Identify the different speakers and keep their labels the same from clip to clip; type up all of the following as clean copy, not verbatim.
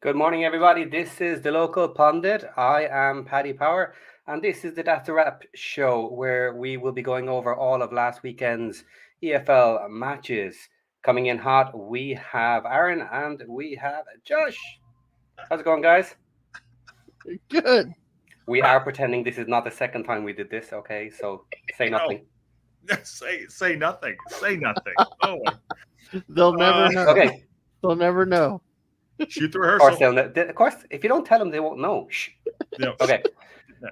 Speaker 1: Good morning, everybody. This is the local pundit. I am Paddy Power, and this is the That's a Wrap show where we will be going over all of last weekend's EFL matches. Coming in hot, we have Aaron and we have Josh. How's it going, guys?
Speaker 2: Good.
Speaker 1: We are pretending this is not the second time we did this, okay? So say nothing.
Speaker 3: Say nothing. Say nothing. Oh,
Speaker 2: They'll never know.
Speaker 1: Okay.
Speaker 2: They'll never know.
Speaker 3: shoot the
Speaker 1: Of course,
Speaker 3: rehearsal.
Speaker 1: of course, if you don't tell them, they won't know. Shh.
Speaker 3: Yeah.
Speaker 1: Okay.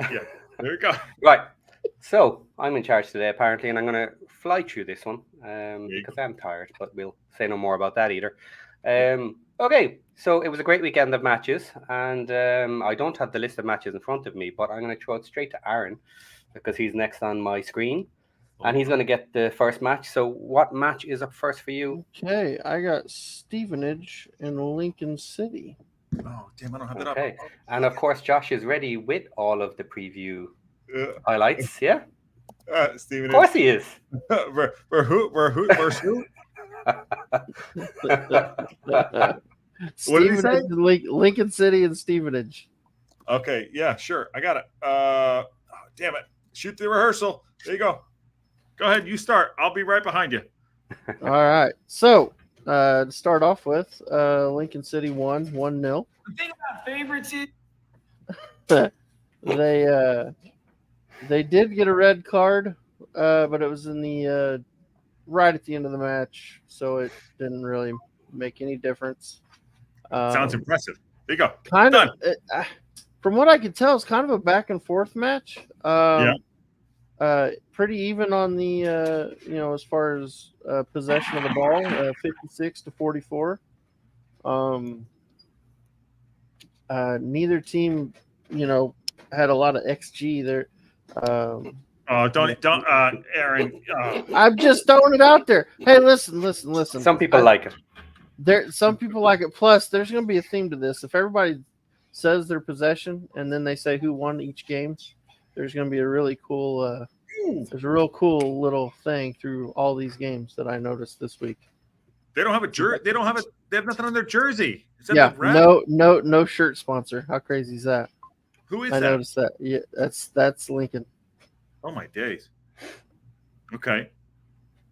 Speaker 3: Yeah. There you go.
Speaker 1: Right. So I'm in charge today, apparently, and I'm going to fly through this one because I'm tired, but we'll say no more about that either. Okay. So it was a great weekend of matches, and I don't have the list of matches in front of me, but I'm going to throw it straight to Aaron because he's next on my screen. And he's going to get the first match. So what match is up first for you?
Speaker 2: Okay, I got Stevenage and Lincoln City.
Speaker 3: Oh, damn, I don't have that
Speaker 1: Okay.
Speaker 3: up.
Speaker 1: And of course, Josh is ready with all of the preview highlights. Yeah?
Speaker 3: Steven.
Speaker 1: Of course he is.
Speaker 3: We're who? Versus who? What did he say?
Speaker 2: Lincoln City and Stevenage.
Speaker 3: Okay, yeah, sure. I got it. Damn it. Shoot the rehearsal. There you go. Go ahead. You start. I'll be right behind you.
Speaker 2: All right. So, to start off with, Lincoln City won 1-0.
Speaker 4: The thing about favorites is
Speaker 2: They did get a red card, but it was in the right at the end of the match, so it didn't really make any difference.
Speaker 3: Sounds impressive. There you go.
Speaker 2: Kind
Speaker 3: Done.
Speaker 2: of. From what I could tell, it's kind of a back and forth match. Pretty even on the as far as possession of the ball, 56-44. Neither team, had a lot of XG there.
Speaker 3: Don't, Aaron.
Speaker 2: I'm just throwing it out there. Hey, listen.
Speaker 1: Some people like it.
Speaker 2: Some people like it. Plus, there's going to be a theme to this. If everybody says their possession and then they say who won each game, there's going to be a really cool. There's a real cool little thing through all these games that I noticed this week.
Speaker 3: They don't have a jersey. They have nothing on their jersey. Is that
Speaker 2: Yeah,
Speaker 3: the red?
Speaker 2: no shirt sponsor. How crazy is that?
Speaker 3: Who is
Speaker 2: I
Speaker 3: that?
Speaker 2: noticed that. Yeah, that's Lincoln.
Speaker 3: Oh my days. Okay.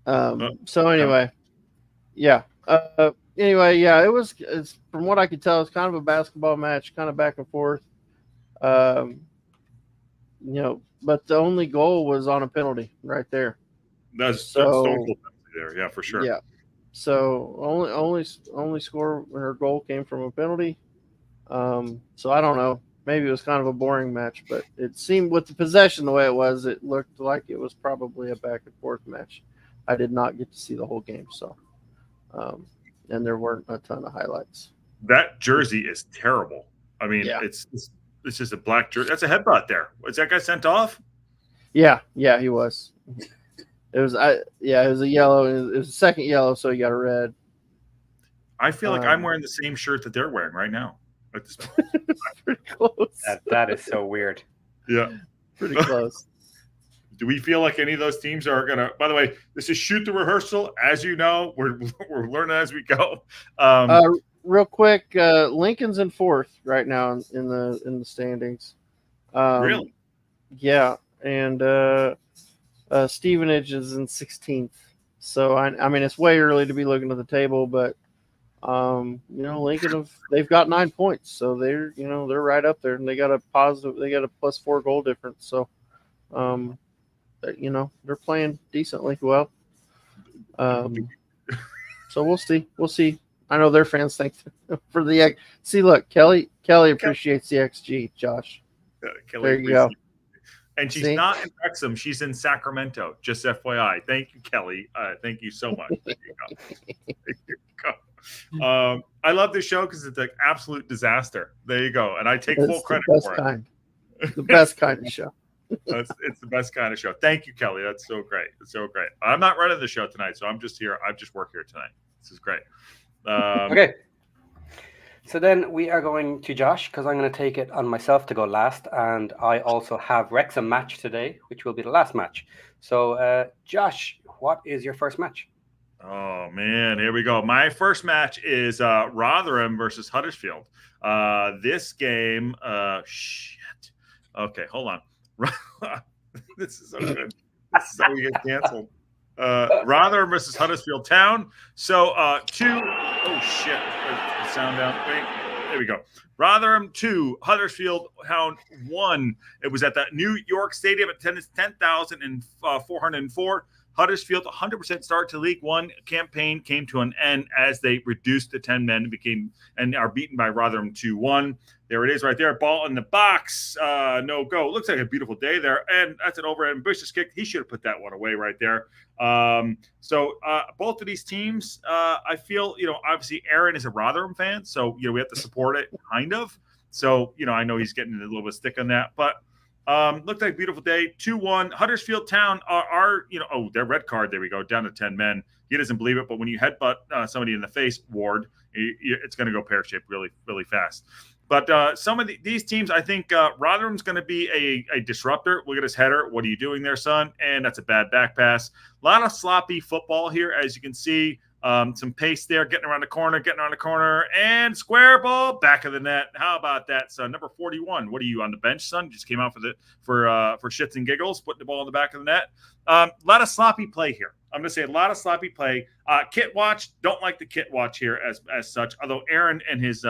Speaker 2: So anyway, yeah. It's from what I could tell, it's kind of a basketball match, kind of back and forth. But the only goal was on a penalty right there.
Speaker 3: That's
Speaker 2: So-
Speaker 3: Stone Cold there. Yeah, for sure.
Speaker 2: Yeah. So only score or goal came from a penalty. So I don't know. Maybe it was kind of a boring match, but it seemed with the possession the way it was, it looked like it was probably a back and forth match. I did not get to see the whole game, so and there weren't a ton of highlights.
Speaker 3: That jersey is terrible. I mean,
Speaker 2: Yeah.
Speaker 3: it's just a black jersey. That's a headbutt there. Was that guy sent off?
Speaker 2: Yeah, he was. It was it was a yellow. It was a second yellow, so he got a red.
Speaker 3: I feel like I'm wearing the same shirt that they're wearing right now. At this point.
Speaker 2: Pretty close.
Speaker 1: That is so weird.
Speaker 3: Yeah.
Speaker 2: Pretty close.
Speaker 3: Do we feel like any of those teams are gonna? By the way, this is shoot the rehearsal. As you know, we're learning as we go.
Speaker 2: Real quick, Lincoln's in fourth right now in the standings.
Speaker 3: Really?
Speaker 2: Yeah, and Stevenage is in 16th. So I mean, it's way early to be looking at the table, but Lincoln they've got 9 points, so they're right up there, and they got a +4 goal difference. So, they're playing decently well. So we'll see. I know their fans think for the look, Kelly appreciates the XG, Josh.
Speaker 3: Kelly,
Speaker 2: there you go.
Speaker 3: And she's not in Wrexham; she's in Sacramento. Just FYI. Thank you, Kelly. Thank you so much. There you go. I love this show because it's an absolute disaster. There you go, and I take full credit for it.
Speaker 2: The best kind of show.
Speaker 3: It's the best kind of show. Thank you, Kelly. That's so great. It's so great. I'm not running the show tonight, so I'm just here. I just work here tonight. This is great.
Speaker 1: Okay. So then we are going to Josh because I'm going to take it on myself to go last, and I also have Wrexham match today, which will be the last match. So, Josh, what is your first match?
Speaker 3: Oh, man. Here we go. My first match is Rotherham versus Huddersfield. This game, shit. Okay, hold on. This is so good. This is how we get canceled. Rotherham versus Huddersfield Town. So, oh, shit. The sound down. Wait, there we go. Rotherham 2, Huddersfield Town 1. It was at the New York Stadium at 10,404. Huddersfield 100% start to League One campaign came to an end as they reduced to 10 men and are beaten by Rotherham 2-1. There it is right there. Ball in the box. No go. Looks like a beautiful day there. And that's an overhead ambitious kick. He should have put that one away right there. So both of these teams, I feel, obviously Aaron is a Rotherham fan. So, we have to support it kind of. So, I know he's getting a little bit of stick on that. But looked like a beautiful day. 2-1. Huddersfield Town are their red card. There we go. Down to 10 men. He doesn't believe it. But when you headbutt somebody in the face, Ward, it's going to go pear-shaped really, really fast. But some of these teams, I think Rotherham's going to be a disruptor. Look at his header. What are you doing there, son? And that's a bad back pass. A lot of sloppy football here, as you can see. Some pace there, getting around the corner, and square ball, back of the net. How about that, son? Number 41. What are you on the bench, son? Just came out for shits and giggles, putting the ball in the back of the net. A lot of sloppy play here. I'm going to say a lot of sloppy play. Kit watch, don't like the kit watch here as such. Although Aaron and his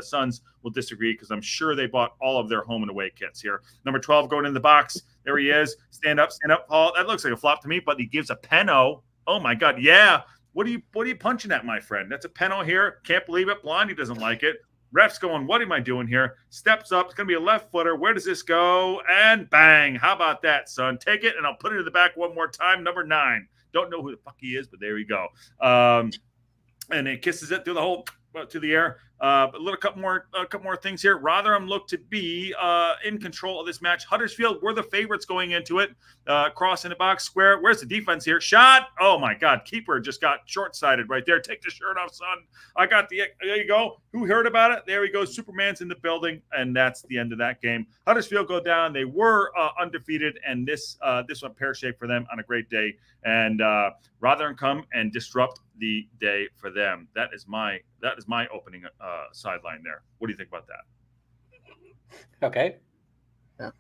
Speaker 3: sons will disagree because I'm sure they bought all of their home and away kits here. Number 12 going in the box. There he is. Stand up, Paul. That looks like a flop to me, but he gives a penno. Oh my God, yeah. What are you punching at, my friend? That's a penalty here. Can't believe it. Blondie doesn't like it. Ref's going, what am I doing here? Steps up. It's going to be a left footer. Where does this go? And bang. How about that, son? Take it, and I'll put it in the back one more time. Number 9. Don't know who the fuck he is, but there we go. And it kisses it through the hole to the air. A couple more things here. Rotherham looked to be in control of this match. Huddersfield were the favorites going into it. Cross in the box, square. Where's the defense here? Shot. Oh my God, keeper just got short-sighted right there. Take the shirt off, son. There you go. Who heard about it? There we go. Superman's in the building, and that's the end of that game. Huddersfield go down. They were undefeated, and this went pear-shaped for them on a great day. And Rotherham come and disrupt the day for them. That is my opening sideline there. What do you think about that?
Speaker 1: Okay.
Speaker 2: Yeah.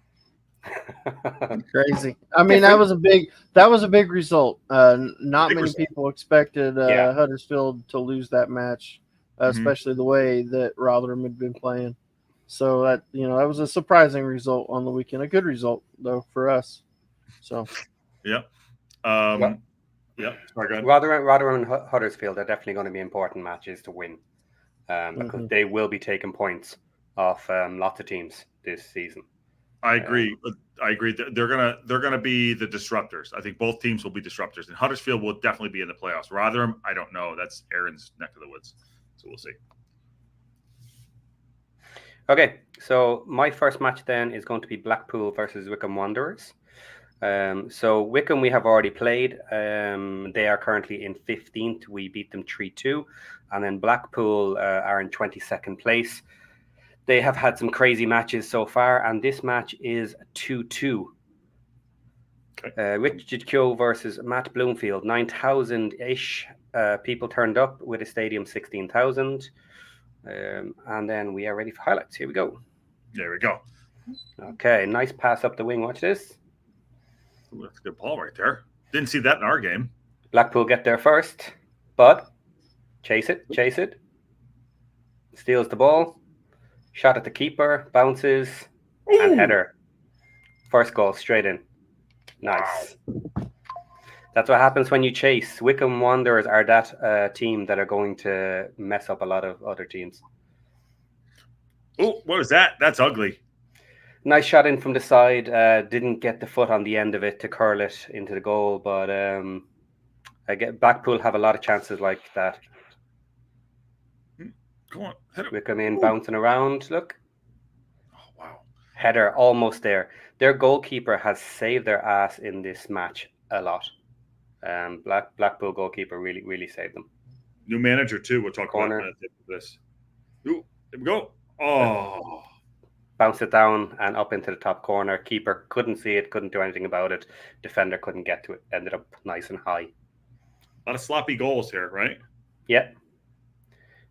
Speaker 2: Crazy. I mean, that was a big result. Not many people expected Huddersfield to lose that match, especially the way that Rotherham had been playing. So that that was a surprising result on the weekend. A good result though for us. So
Speaker 3: yeah. Yeah. Sorry, go ahead.
Speaker 1: Rotherham and Huddersfield are definitely going to be important matches to win because they will be taking points off lots of teams this season.
Speaker 3: I agree. They're gonna be the disruptors. I think both teams will be disruptors, and Huddersfield will definitely be in the playoffs. Rotherham, I don't know. That's Aaron's neck of the woods, so we'll see.
Speaker 1: Okay, so my first match then is going to be Blackpool versus Wycombe Wanderers. So Wycombe we have already played. They are currently in 15th. We beat them 3-2. And then Blackpool are in 22nd place. They have had some crazy matches so far, and this match is 2-2. Okay. Richard Keogh versus Matt Bloomfield. 9,000-ish people turned up with a stadium 16,000. And then we are ready for highlights. Here we go.
Speaker 3: There we go.
Speaker 1: Okay, nice pass up the wing. Watch this.
Speaker 3: Ooh, that's a good ball right there. Didn't see that in our game.
Speaker 1: Blackpool get there first, but chase it. Steals the ball. Shot at the keeper, bounces, and header. First goal, straight in. Nice. Wow. That's what happens when you chase. Wycombe Wanderers are that team that are going to mess up a lot of other teams.
Speaker 3: Oh, what was that? That's ugly.
Speaker 1: Nice shot in from the side. Didn't get the foot on the end of it to curl it into the goal, but Blackpool have a lot of chances like that.
Speaker 3: Come on, hit it.
Speaker 1: Wycombe in bouncing around. Look.
Speaker 3: Oh, wow.
Speaker 1: Header almost there. Their goalkeeper has saved their ass in this match a lot. Blackpool goalkeeper really, really saved them.
Speaker 3: New manager too. We'll talk about this. Ooh, there we go. Oh.
Speaker 1: Bounced it down and up into the top corner. Keeper couldn't see it, couldn't do anything about it. Defender couldn't get to it. Ended up nice and high.
Speaker 3: A lot of sloppy goals here, right?
Speaker 1: Yep.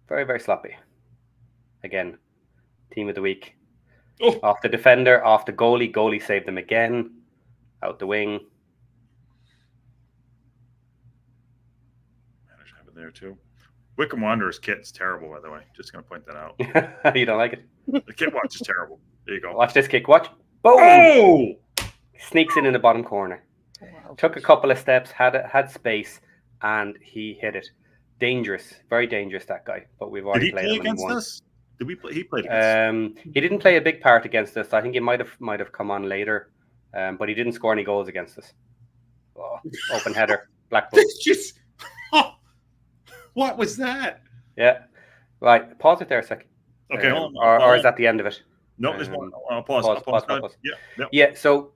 Speaker 1: Very, very sloppy. Again, team of the week.
Speaker 3: Oh.
Speaker 1: Off the defender, off the goalie. Goalie saved them again. Out the wing.
Speaker 3: Manager have it there too. Wycombe Wanderers kit's terrible, by the way. Just going to point that out.
Speaker 1: You don't like it?
Speaker 3: The kit watch is terrible. There you go.
Speaker 1: Watch this kick. Watch. Boom!
Speaker 3: Oh!
Speaker 1: Sneaks in the bottom corner.
Speaker 2: Wow.
Speaker 1: Took a couple of steps, had space, and he hit it. Dangerous. Very dangerous, that guy. But we've already played him
Speaker 3: against
Speaker 1: once.
Speaker 3: us? Did we play? He played against us.
Speaker 1: He didn't play a big part against us. I think he might have come on later, but he didn't score any goals against us. Oh, open header, Blackpool.
Speaker 3: Just, what was that?
Speaker 1: Yeah, right. Pause it there a second.
Speaker 3: Okay, hold on.
Speaker 1: Or is that the end of it?
Speaker 3: No, there's one. Pause.
Speaker 1: Pause.
Speaker 3: Yeah.
Speaker 1: Yeah. So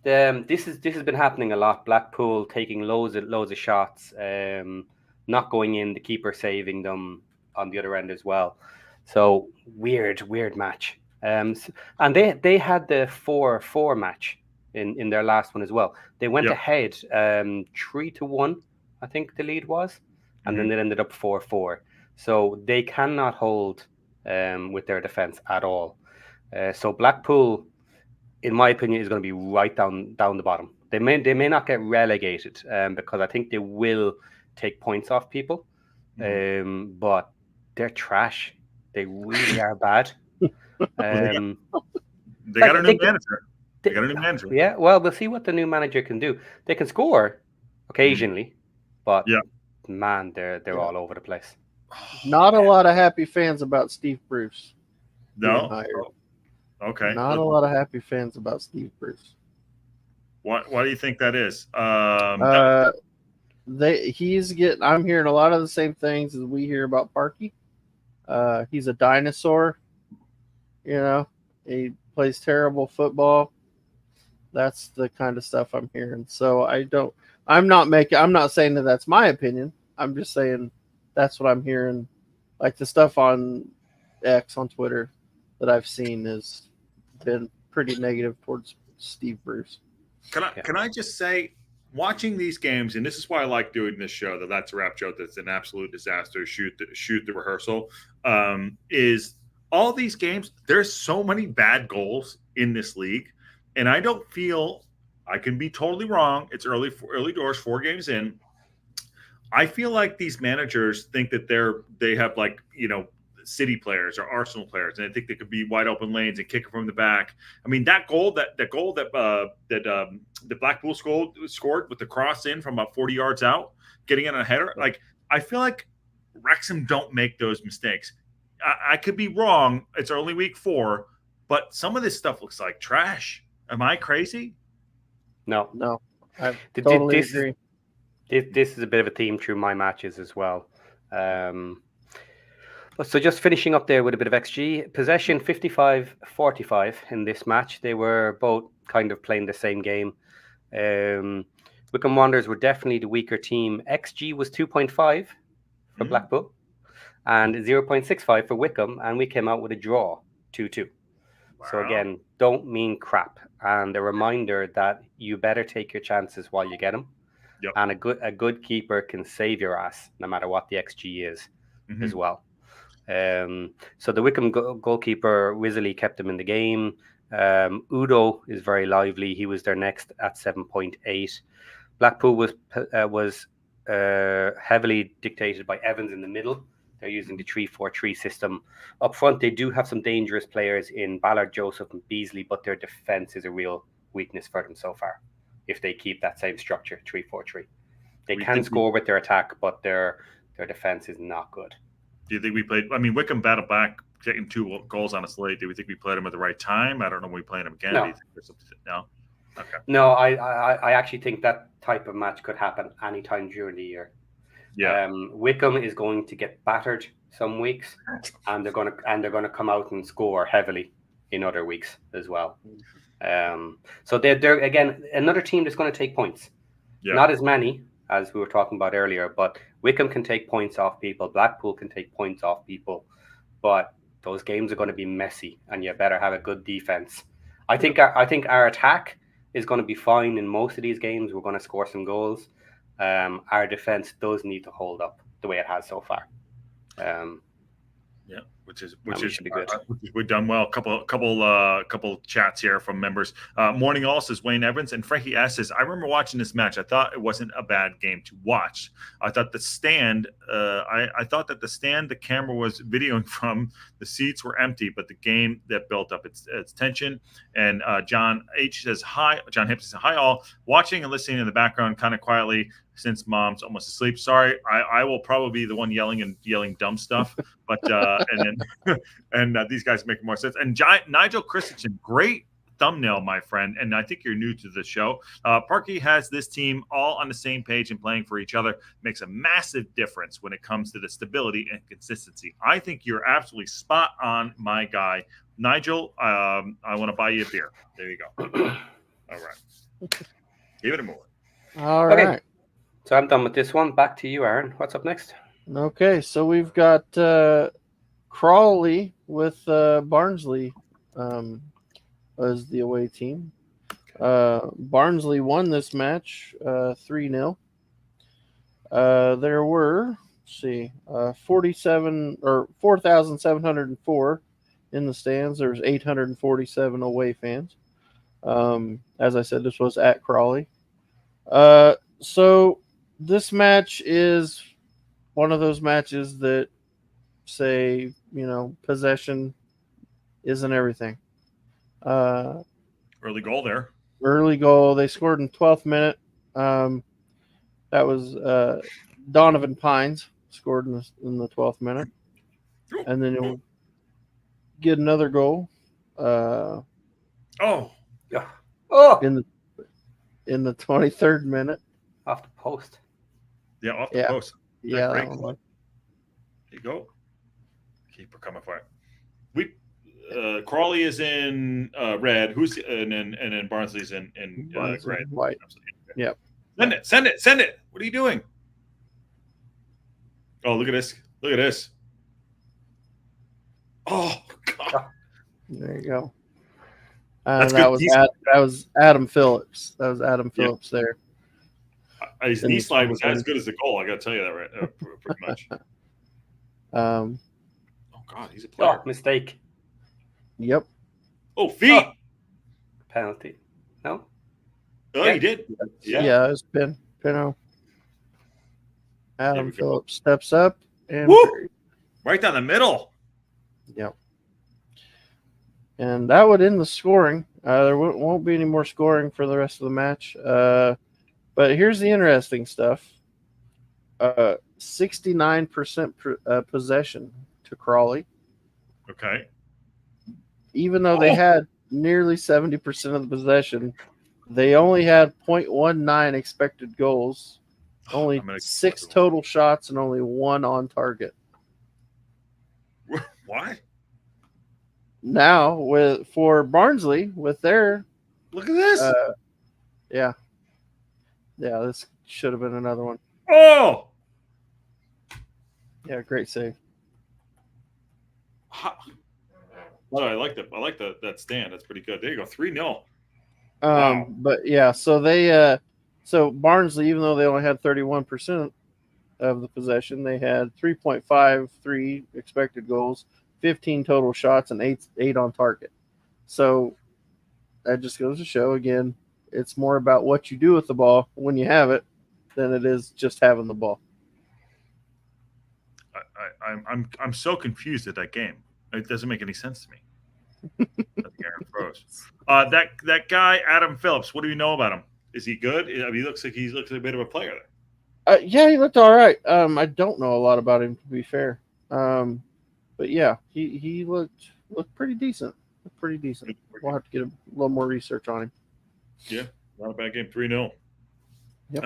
Speaker 1: this has been happening a lot. Blackpool taking loads of shots, not going in. The keeper saving them on the other end as well. So weird match. And they had the 4-4 match in their last one as well. They went ahead 3-1, I think the lead was, and then it ended up 4-4. So they cannot hold with their defense at all. So Blackpool, in my opinion, is going to be right down the bottom. They may not get relegated because I think they will take points off people, but they're trash. They really are bad.
Speaker 3: They got a new manager.
Speaker 1: Yeah, well, we'll see what the new manager can do. They can score occasionally, but man, they're all over the place.
Speaker 2: Not a lot of happy fans about Steve Bruce.
Speaker 3: No. Okay.
Speaker 2: Not a lot of happy fans about Steve Bruce.
Speaker 3: Why do you think that is?
Speaker 2: I'm hearing a lot of the same things as we hear about Parkey. He's a dinosaur. He plays terrible football. That's the kind of stuff I'm hearing. So I'm not saying that that's my opinion. I'm just saying that's what I'm hearing. Like the stuff on X on Twitter that I've seen has been pretty negative towards Steve Bruce.
Speaker 3: Can I just say, watching these games, and this is why I like doing this show, That's a Wrap show, that's an absolute disaster, shoot the rehearsal, is all these games, there's so many bad goals in this league, and I don't feel, I can be totally wrong, it's early doors, 4 games in, I feel like these managers think that they have City players or Arsenal players, and I think they could be wide open lanes and kick it from the back. I mean, that goal that Blackpool scored with the cross in from about 40 yards out, getting in a header. Like, I feel like Wrexham don't make those mistakes. I could be wrong. It's only week 4, but some of this stuff looks like trash. Am I crazy?
Speaker 2: No. I totally agree.
Speaker 1: This is a bit of a theme through my matches as well. So just finishing up there with a bit of XG. Possession 55-45 in this match. They were both kind of playing the same game. Wycombe Wanderers were definitely the weaker team. XG was 2.5 for Blackpool and 0.65 for Wycombe, and we came out with a draw, 2-2. Wow. So again, don't mean crap. And a reminder that you better take your chances while you get them. Yep. And a good keeper can save your ass no matter what the XG is as well. So the Wycombe goalkeeper Wisley kept them in the game. Udo is very lively. He was their next at 7.8. Blackpool was heavily dictated by Evans in the middle. They're using the 3-4-3 system. Up front, they do have some dangerous players in Ballard, Joseph, and Beasley, but their defense is a real weakness for them so far. If they keep that same structure, 3-4-3, they can score with their attack, but their defense is not good.
Speaker 3: Do you think we played? I mean, Wycombe battled back, taking 2 goals on us late. Do we think we played them at the right time? I don't know when we played them again.
Speaker 1: No.
Speaker 3: Do you think there's something? No? Okay.
Speaker 1: No, I actually think that type of match could happen anytime during the year.
Speaker 3: Yeah.
Speaker 1: Wycombe is going to get battered some weeks, and they're going to come out and score heavily in other weeks as well. So they're again another team that's going to take points. Yeah. Not as many as we were talking about earlier, but Wycombe can take points off people. Blackpool can take points off people, but those games are going to be messy, and you better have a good defense. I think our attack is going to be fine in most of these games. We're going to score some goals, our defense does need to hold up the way it has so far.
Speaker 3: Yeah, which
Speaker 1: should be good.
Speaker 3: We've done well. Couple chats here from members. Morning All says Wayne Evans, and Frankie S says, I remember watching this match. I thought it wasn't a bad game to watch. I thought the stand, I thought that the stand the camera was videoing from, the seats were empty, but the game that built up its tension. And John H says hi. John Hips says hi all. Watching and listening in the background, kind of quietly, since mom's almost asleep. Sorry, I will probably be the one yelling dumb stuff, but and then these guys make more sense. And Nigel Christensen, great thumbnail, my friend. And I think you're new to the show. Parkey has this team all on the same page and playing for each other. Makes a massive difference when it comes to the stability and consistency. I think you're absolutely spot on, my guy. Nigel, I want to buy you a beer. There you go. All right. Give it a moment.
Speaker 2: All right.
Speaker 1: Okay. So I'm done with this one. Back to you, Aaron. What's up next?
Speaker 2: Okay, so we've got Crawley with Barnsley as the away team. Barnsley won this match 3-0. There were, 4,704 in the stands. There was 847 away fans. As I said, this was at Crawley. So this match is one of those matches that say, possession isn't everything.
Speaker 3: Early goal there.
Speaker 2: Early goal. They scored in 12th minute. That was Donovan Pines scored in the 12th minute. And then he'll get another goal.
Speaker 1: Oh.
Speaker 2: In the 23rd minute.
Speaker 1: Off the post.
Speaker 3: Yeah, off the post.
Speaker 2: Yeah.
Speaker 3: There you go. Keeper coming for it. Crawley is in red. And then Barnsley's in gray.
Speaker 2: White. Yep.
Speaker 3: Send it. What are you doing? Oh, look at this. Oh God.
Speaker 2: There you go. That was Adam Phillips. Phillips there.
Speaker 3: His knee slide was as good as the goal. I got to tell you that right, pretty much. Oh God, he's a player.
Speaker 1: Oh, mistake.
Speaker 2: Yep.
Speaker 3: Oh, feet. Oh.
Speaker 1: Penalty. No.
Speaker 3: Oh, yeah. He did.
Speaker 2: Yeah, it was Pino. Adam Phillips steps up and
Speaker 3: right down the middle.
Speaker 2: Yep. And that would end the scoring. There won't be any more scoring for the rest of the match. But here's the interesting stuff. 69% possession to Crawley.
Speaker 3: Okay.
Speaker 2: Even though they had nearly 70% of the possession, they only had 0.19 expected goals, only 6 total shots, and only 1 on target.
Speaker 3: What?
Speaker 2: Now, for Barnsley, with their...
Speaker 3: Look at this.
Speaker 2: Yeah, this should have been another one.
Speaker 3: Oh!
Speaker 2: Yeah, great save.
Speaker 3: Well, I like that stand. That's pretty good. There you go, 3-0.
Speaker 2: Wow. But yeah, so they so Barnsley, even though they only had 31% of the possession, they had 3.53 expected goals, 15 total shots, and 8 on target. So that just goes to show again, it's more about what you do with the ball when you have it than it is just having the ball.
Speaker 3: I'm so confused at that game. It doesn't make any sense to me. That guy Adam Phillips. What do you know about him? Is he good? I mean, he looks like a bit of a player
Speaker 2: there. Yeah, he looked all right. I don't know a lot about him, to be fair. But yeah, he looked pretty decent. We'll have to get a little more research on him.
Speaker 3: Yeah, not a bad game. 3-0.
Speaker 2: Yep.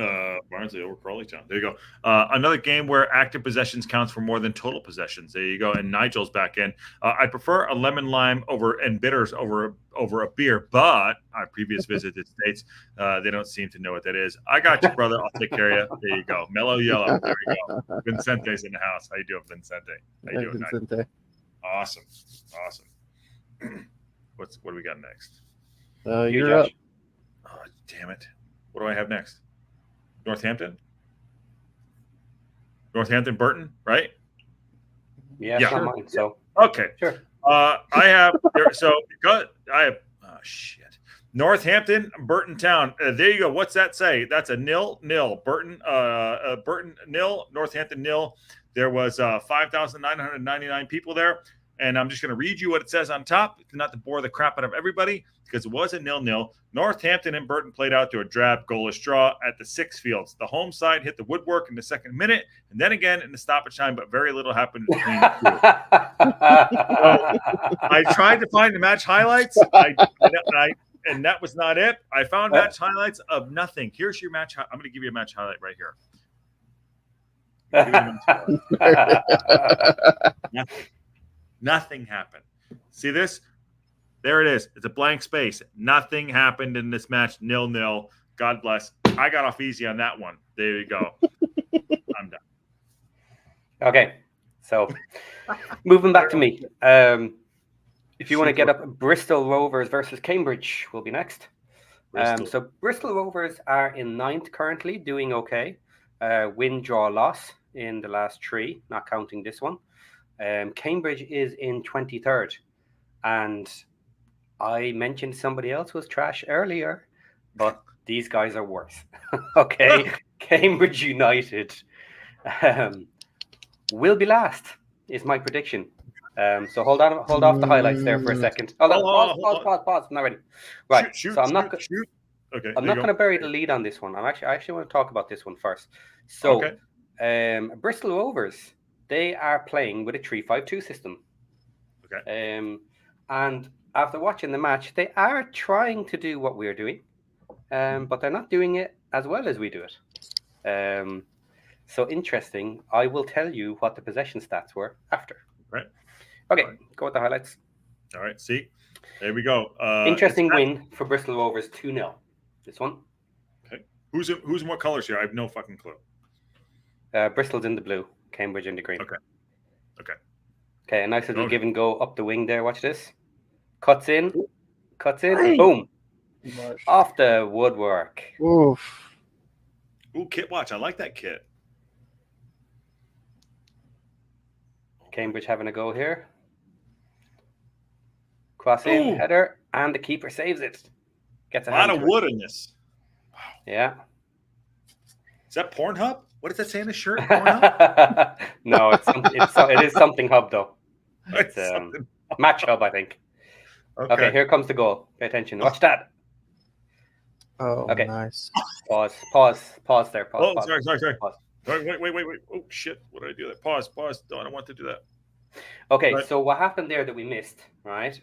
Speaker 3: Barnsley over Crawley Town. There you go. Another game where active possessions counts for more than total possessions. There you go. And Nigel's back in. I prefer a lemon lime and bitters over a beer, but on previous visit to the States, they don't seem to know what that is. I got you, brother. I'll take care of you. There you go. Mellow yellow. There you go. Vincente's in the house. How you doing, Vincente? How you doing,
Speaker 2: Vincente?
Speaker 3: Awesome. What do we got next?
Speaker 2: You're up.
Speaker 3: Oh, damn it. What do I have next? Northampton? Northampton, Burton, right?
Speaker 1: Yeah, it's not mine. So
Speaker 3: okay,
Speaker 1: sure.
Speaker 3: I have there. So I have shit. Northampton, Burton Town. There you go. What's that say? That's a 0-0. Burton, Burton 0, Northampton 0. There was 5,999 people there, and I'm just going to read you what it says on top, not to bore the crap out of everybody, because it was a 0-0. Northampton and Burton played out to a drab goalless draw at the Six Fields. The home side hit the woodwork in the second minute, and then again in the stoppage time, but very little happened between the two. So I tried to find the match highlights, and that was not it. I found match highlights of nothing. Here's your match. I'm going to give you a match highlight right here. Nothing happened. See this? There it is. It's a blank space. Nothing happened in this match. 0-0. God bless. I got off easy on that one. There you go. I'm done.
Speaker 1: Okay. So moving back to me. If you want to get up, Bristol Rovers versus Cambridge will be next. So Bristol Rovers are in 9th currently, doing okay. Win, draw, loss in the last 3, not counting this one. Cambridge is in 23rd. And I mentioned somebody else was trash earlier, but these guys are worse. Okay. Cambridge United will be last, is my prediction. So hold off the highlights there for a second. Pause. I'm not ready. Right.
Speaker 3: Shoot,
Speaker 1: so I'm not
Speaker 3: Okay.
Speaker 1: I'm not going to bury the lead on this one. I actually want to talk about this one first. So, Bristol Rovers, they are playing with a 3-5-2 system.
Speaker 3: Okay.
Speaker 1: And after watching the match, they are trying to do what we're doing, but they're not doing it as well as we do it. So interesting. I will tell you what the possession stats were after.
Speaker 3: Right.
Speaker 1: Okay, go with the highlights.
Speaker 3: All right, see? There we go.
Speaker 1: Interesting win for Bristol Rovers, 2-0. This one.
Speaker 3: Okay. Who's in what colors here? I have no fucking clue.
Speaker 1: Bristol's in the blue, Cambridge in the green.
Speaker 3: Okay.
Speaker 1: Okay, a nice little give and go up the wing there. Watch this. Cuts in. Boom. Off the woodwork.
Speaker 2: Oof.
Speaker 3: Ooh, kit watch. I like that kit.
Speaker 1: Cambridge having a go here. Cross in, header, and the keeper saves it. Gets a
Speaker 3: lot of wood in this.
Speaker 1: Wow. Yeah.
Speaker 3: Is that Pornhub? What does that say in the shirt? Pornhub?
Speaker 1: No, it is something hub though. It's Match Hub, I think. Okay, here comes the goal. Pay attention. Watch that.
Speaker 2: Oh, okay. Nice.
Speaker 1: Pause there. Pause.
Speaker 3: Oh, sorry.
Speaker 1: Pause.
Speaker 3: Wait. Oh, shit. What did I do that? Pause. No, I don't want to do that.
Speaker 1: Okay, so what happened there that we missed, right,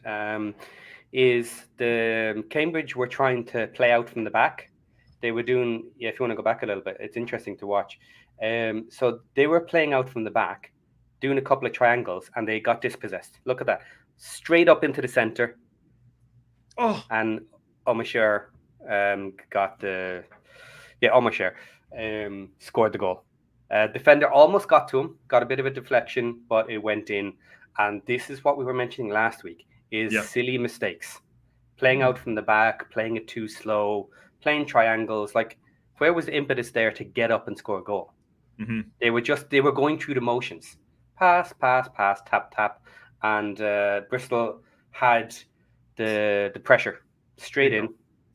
Speaker 1: is the Cambridge were trying to play out from the back. They were doing, if you want to go back a little bit, it's interesting to watch. So they were playing out from the back, doing a couple of triangles, and they got dispossessed. Look at that. Straight up into the center.
Speaker 3: Oh.
Speaker 1: And Omashare got the... Yeah, Omashare scored the goal. Defender almost got to him, got a bit of a deflection, but it went in. And this is what we were mentioning last week, is silly mistakes. Playing out from the back, playing it too slow, playing triangles. Like, where was the impetus there to get up and score a goal?
Speaker 3: Mm-hmm.
Speaker 1: They were going through the motions. Pass, tap. And Bristol had the pressure straight in.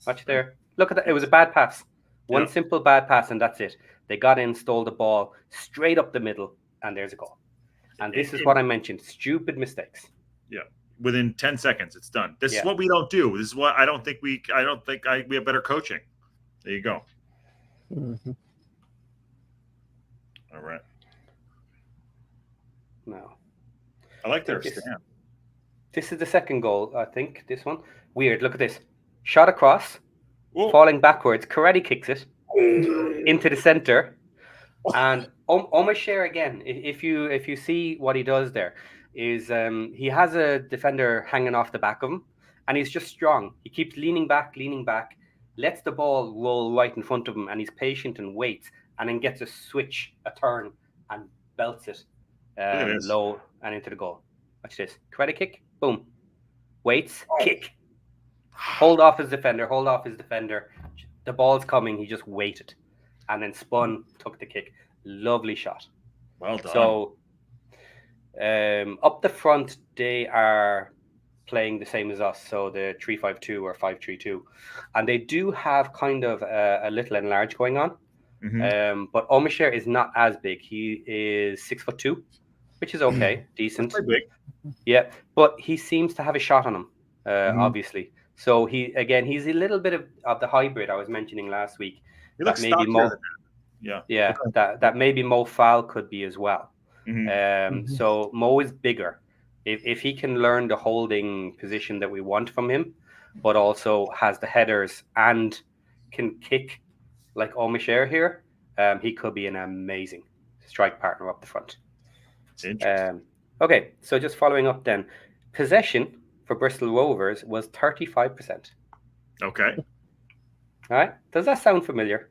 Speaker 1: Watch there. Look at that. It was a bad pass. One simple bad pass, and that's it. They got in, stole the ball straight up the middle, and there's a goal. And this is what I mentioned: stupid mistakes. Yeah,
Speaker 3: within 10 seconds, it's done. This is what we don't do. This is what I don't think we have better coaching. There you go.
Speaker 2: Mm-hmm.
Speaker 3: All right.
Speaker 1: No,
Speaker 3: I like their stand.
Speaker 1: This is the second goal, I think. This one weird. Look at this shot across, falling backwards. Karate kicks it into the center, and Omashare again. If you see what he does there, is he has a defender hanging off the back of him, and he's just strong. He keeps leaning back, lets the ball roll right in front of him, and he's patient and waits, and then gets a switch, a turn, and belts it low and into the goal. Watch this. Karate kick. Boom. Waits. Kick. Hold off his defender. The ball's coming. He just waited and then spun, took the kick. Lovely shot.
Speaker 3: Well done.
Speaker 1: So up the front, they are playing the same as us, so the 3-5-2 or 5-3-2, and they do have kind of a little enlarge going on. But Omashare is not as big. He is 6'2", which is okay, decent.
Speaker 3: That's pretty big.
Speaker 1: Yeah, but he seems to have a shot on him, obviously. So he's a little bit of the hybrid I was mentioning last week.
Speaker 3: He looks
Speaker 1: maybe
Speaker 3: stockier than that.
Speaker 1: Yeah, that maybe Mo Fall could be as well.
Speaker 3: Mm-hmm.
Speaker 1: So Mo is bigger. If he can learn the holding position that we want from him, but also has the headers and can kick like Omashare here, he could be an amazing strike partner up the front. Okay, so just following up then, possession for Bristol Rovers was 35%.
Speaker 3: Okay.
Speaker 1: All right, does that sound familiar?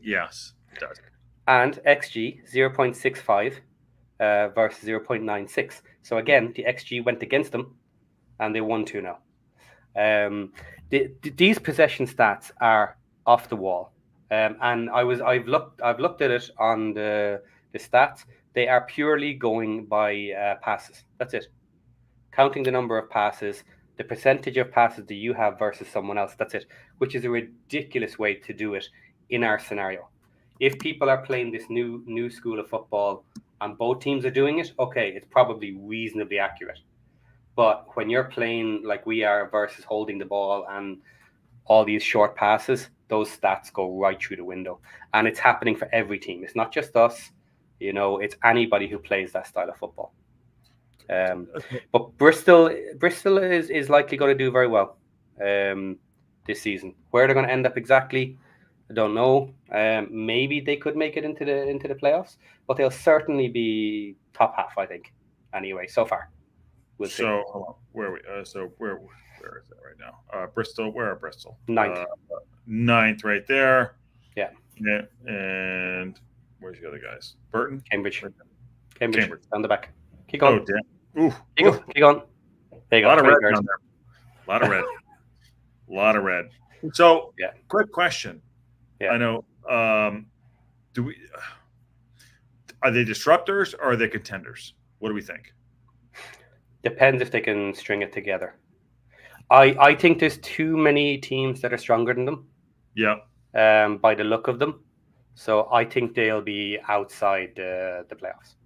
Speaker 3: Yes, it does.
Speaker 1: And XG 0.65 versus 0.96. So again, the XG went against them, and they won 2-0. These possession stats are off the wall, and I've looked at it on the stats. They are purely going by passes. That's it. Counting the number of passes, the percentage of passes that you have versus someone else. That's it. Which is a ridiculous way to do it in our scenario. If people are playing this new school of football and both teams are doing it, okay, it's probably reasonably accurate. But when you're playing like we are versus holding the ball and all these short passes, those stats go right through the window. And it's happening for every team. It's not just us. It's anybody who plays that style of football. But Bristol is likely going to do very well this season. Where they're going to end up exactly, I don't know. Maybe they could make it into the playoffs, but they'll certainly be top half, I think. Anyway, so far. We'll see.
Speaker 3: Where are we? Where is that right now? Bristol. Where are Bristol?
Speaker 1: Ninth,
Speaker 3: right there.
Speaker 1: Yeah.
Speaker 3: And where's the other guys? Burton,
Speaker 1: Cambridge. Down the back. Keep going.
Speaker 3: Oh damn! Ooh.
Speaker 1: Keep going. There you go.
Speaker 3: A lot of red down there. A lot of red. A lot of red. So, quick question.
Speaker 1: Yeah.
Speaker 3: I know. Are they disruptors or are they contenders? What do we think?
Speaker 1: Depends if they can string it together. I think there's too many teams that are stronger than them.
Speaker 3: Yeah.
Speaker 1: By the look of them, so I think they'll be outside the playoffs,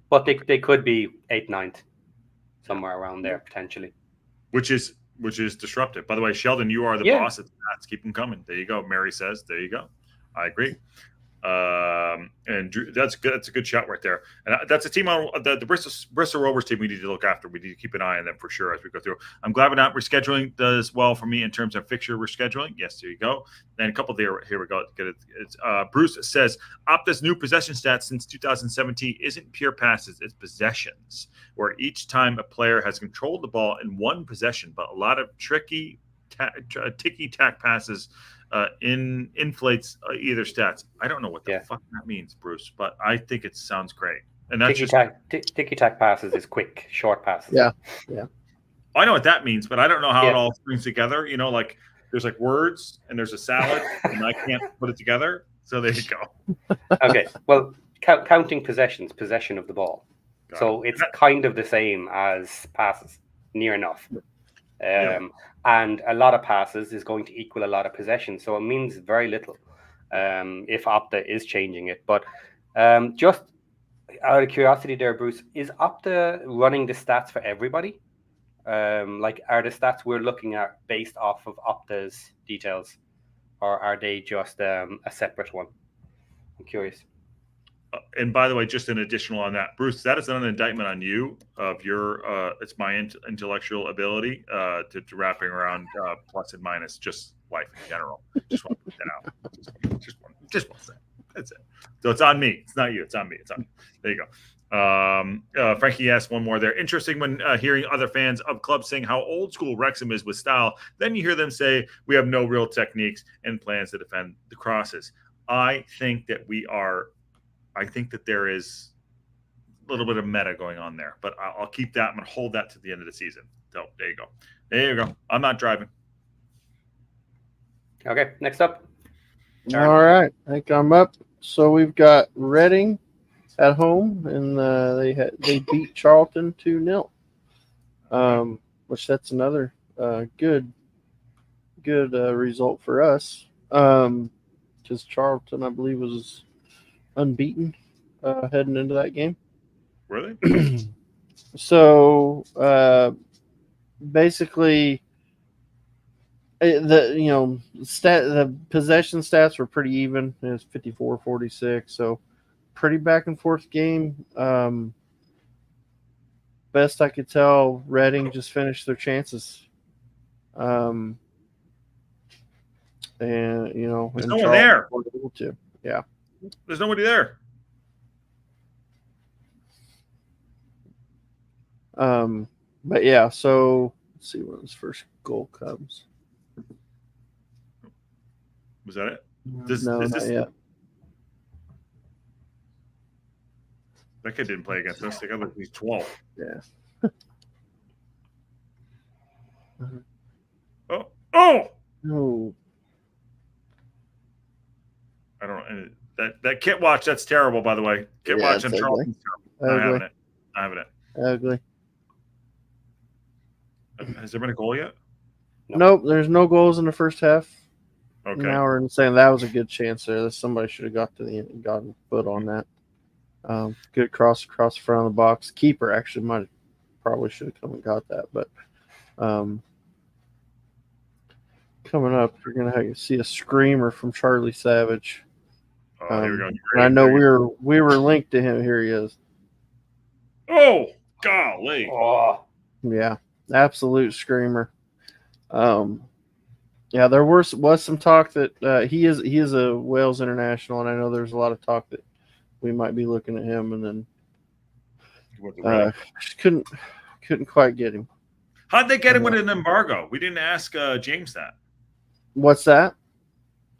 Speaker 1: but they could be 8th, 9th, somewhere around there potentially.
Speaker 3: Which is disruptive. By the way, Sheldon, you are the boss at the Nats. Keep them coming. There you go. Mary says, there you go. I agree. And Drew, that's good. That's a good shot right there. And that's a team on the Bristol Rovers team we need to look after. We need to keep an eye on them for sure as we go through. I'm glad we're not rescheduling does well for me in terms of fixture rescheduling. Yes, there you go. And a couple there. Here we go. It's Bruce says Opta's new possession stats since 2017 isn't pure passes, it's possessions, where each time a player has controlled the ball in one possession, but a lot of tricky ticky-tack passes inflates either stats. I don't know what the fuck that means, Bruce, but I think it sounds great. And that's
Speaker 1: ticky-tack passes is quick, short passes.
Speaker 2: Yeah.
Speaker 3: I know what that means, but I don't know how it all strings together. Like there's like words and there's a salad, and I can't put it together. So there you go.
Speaker 1: Okay. Well, counting possession of the ball. So it's kind of the same as passes, near enough. And a lot of passes is going to equal a lot of possession. So it means very little if Opta is changing it. But just out of curiosity there, Bruce, is Opta running the stats for everybody? Like, are the stats we're looking at based off of Opta's details? Or are they just a separate one? I'm curious.
Speaker 3: And by the way, just an additional on that, Bruce, that is not an indictment on you of your. It's my intellectual ability to wrapping around plus and minus, just life in general. Just want to put that out. Just want to say that's it. So it's on me. It's not you. It's on me. It's on me. There you go. Frankie asked one more there. Interesting when hearing other fans of clubs saying how old school Wrexham is with style. Then you hear them say we have no real techniques and plans to defend the crosses. I think that there is a little bit of meta going on there, but I'll keep that. I'm going to hold that to the end of the season. So there you go. There you go. I'm not driving.
Speaker 1: Okay, next up.
Speaker 2: All right, I think I'm up. So we've got Reading at home, and they beat Charlton 2-0. Which that's another good result for us. Because Charlton, I believe, was unbeaten heading into that game.
Speaker 3: Really?
Speaker 2: So basically, the possession stats were pretty even. It was 54-46, so pretty back and forth game. Best I could tell, Reading just finished their chances. And
Speaker 3: there's no one
Speaker 2: Charlton
Speaker 3: there.
Speaker 2: weren't able to. Yeah,
Speaker 3: There's nobody there.
Speaker 2: But yeah, so let's see when his first goal comes.
Speaker 3: Was that it?
Speaker 2: Not yet.
Speaker 3: That kid didn't play against us. They got like he's 12.
Speaker 2: Yeah.
Speaker 3: Oh!
Speaker 2: Oh.
Speaker 3: I don't know. That kit watch, that's terrible, by the way. Kit watch and Charlton. I haven't it.
Speaker 2: Ugly.
Speaker 3: Has there been a goal yet?
Speaker 2: Nope, there's no goals in the first half.
Speaker 3: Okay.
Speaker 2: Now we're saying that was a good chance there. Somebody should have gotten a foot on that. Good cross across the front of the box. Keeper actually probably should have come and got that, but coming up, we're gonna see a screamer from Charlie Savage.
Speaker 3: Here we go.
Speaker 2: And I know we were linked to him. Here he is.
Speaker 3: Oh, golly!
Speaker 1: Oh,
Speaker 2: Yeah, absolute screamer. Yeah, there was some talk that he is a Wales international, and I know there's a lot of talk that we might be looking at him, and then just couldn't quite get him.
Speaker 3: How'd they get him with an embargo? We didn't ask James that.
Speaker 2: What's that?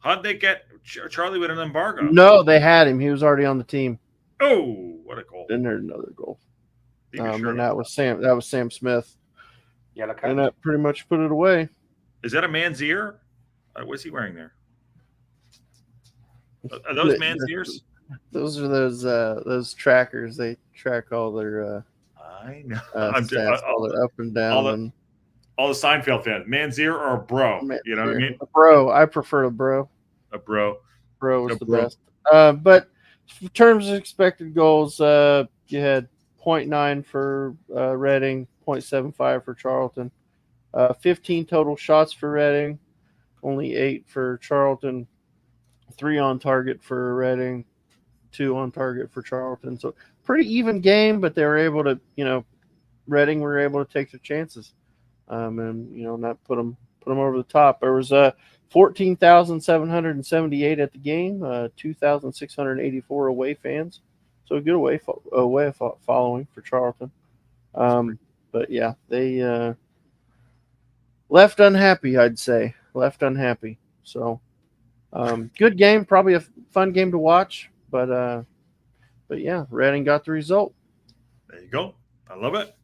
Speaker 3: How'd they get Charlie with an embargo?
Speaker 2: No, they had him. He was already on the team.
Speaker 3: Oh, what a goal!
Speaker 2: Then there's another goal.
Speaker 3: Sure.
Speaker 2: And that was Sam Smith.
Speaker 1: yellow card.
Speaker 2: And that pretty much put it away.
Speaker 3: Is that a man's ear? What's he wearing there? Are those man's ears?
Speaker 2: Those are those trackers. They track all their
Speaker 3: I know.
Speaker 2: stats, all their up and down.
Speaker 3: All the Seinfeld fans. Man's ear or a bro? You know what I mean?
Speaker 2: A bro. I prefer a bro.
Speaker 3: A bro.
Speaker 2: Bro is the best. But in terms of expected goals, you had 0.9 for Reading, 0.75 for Charlton. 15 total shots for Reading, only 8 for Charlton. 3 on target for Reading, 2 on target for Charlton. So pretty even game, but they were able to, Reading were able to take their chances, and not put them over the top. There was 14,778 at the game, 2,684 away fans. So a good away following for Charlton. But yeah, they left unhappy, I'd say. Left unhappy. So good game, probably a fun game to watch. But yeah, Reading got the result.
Speaker 3: There you go. I love it.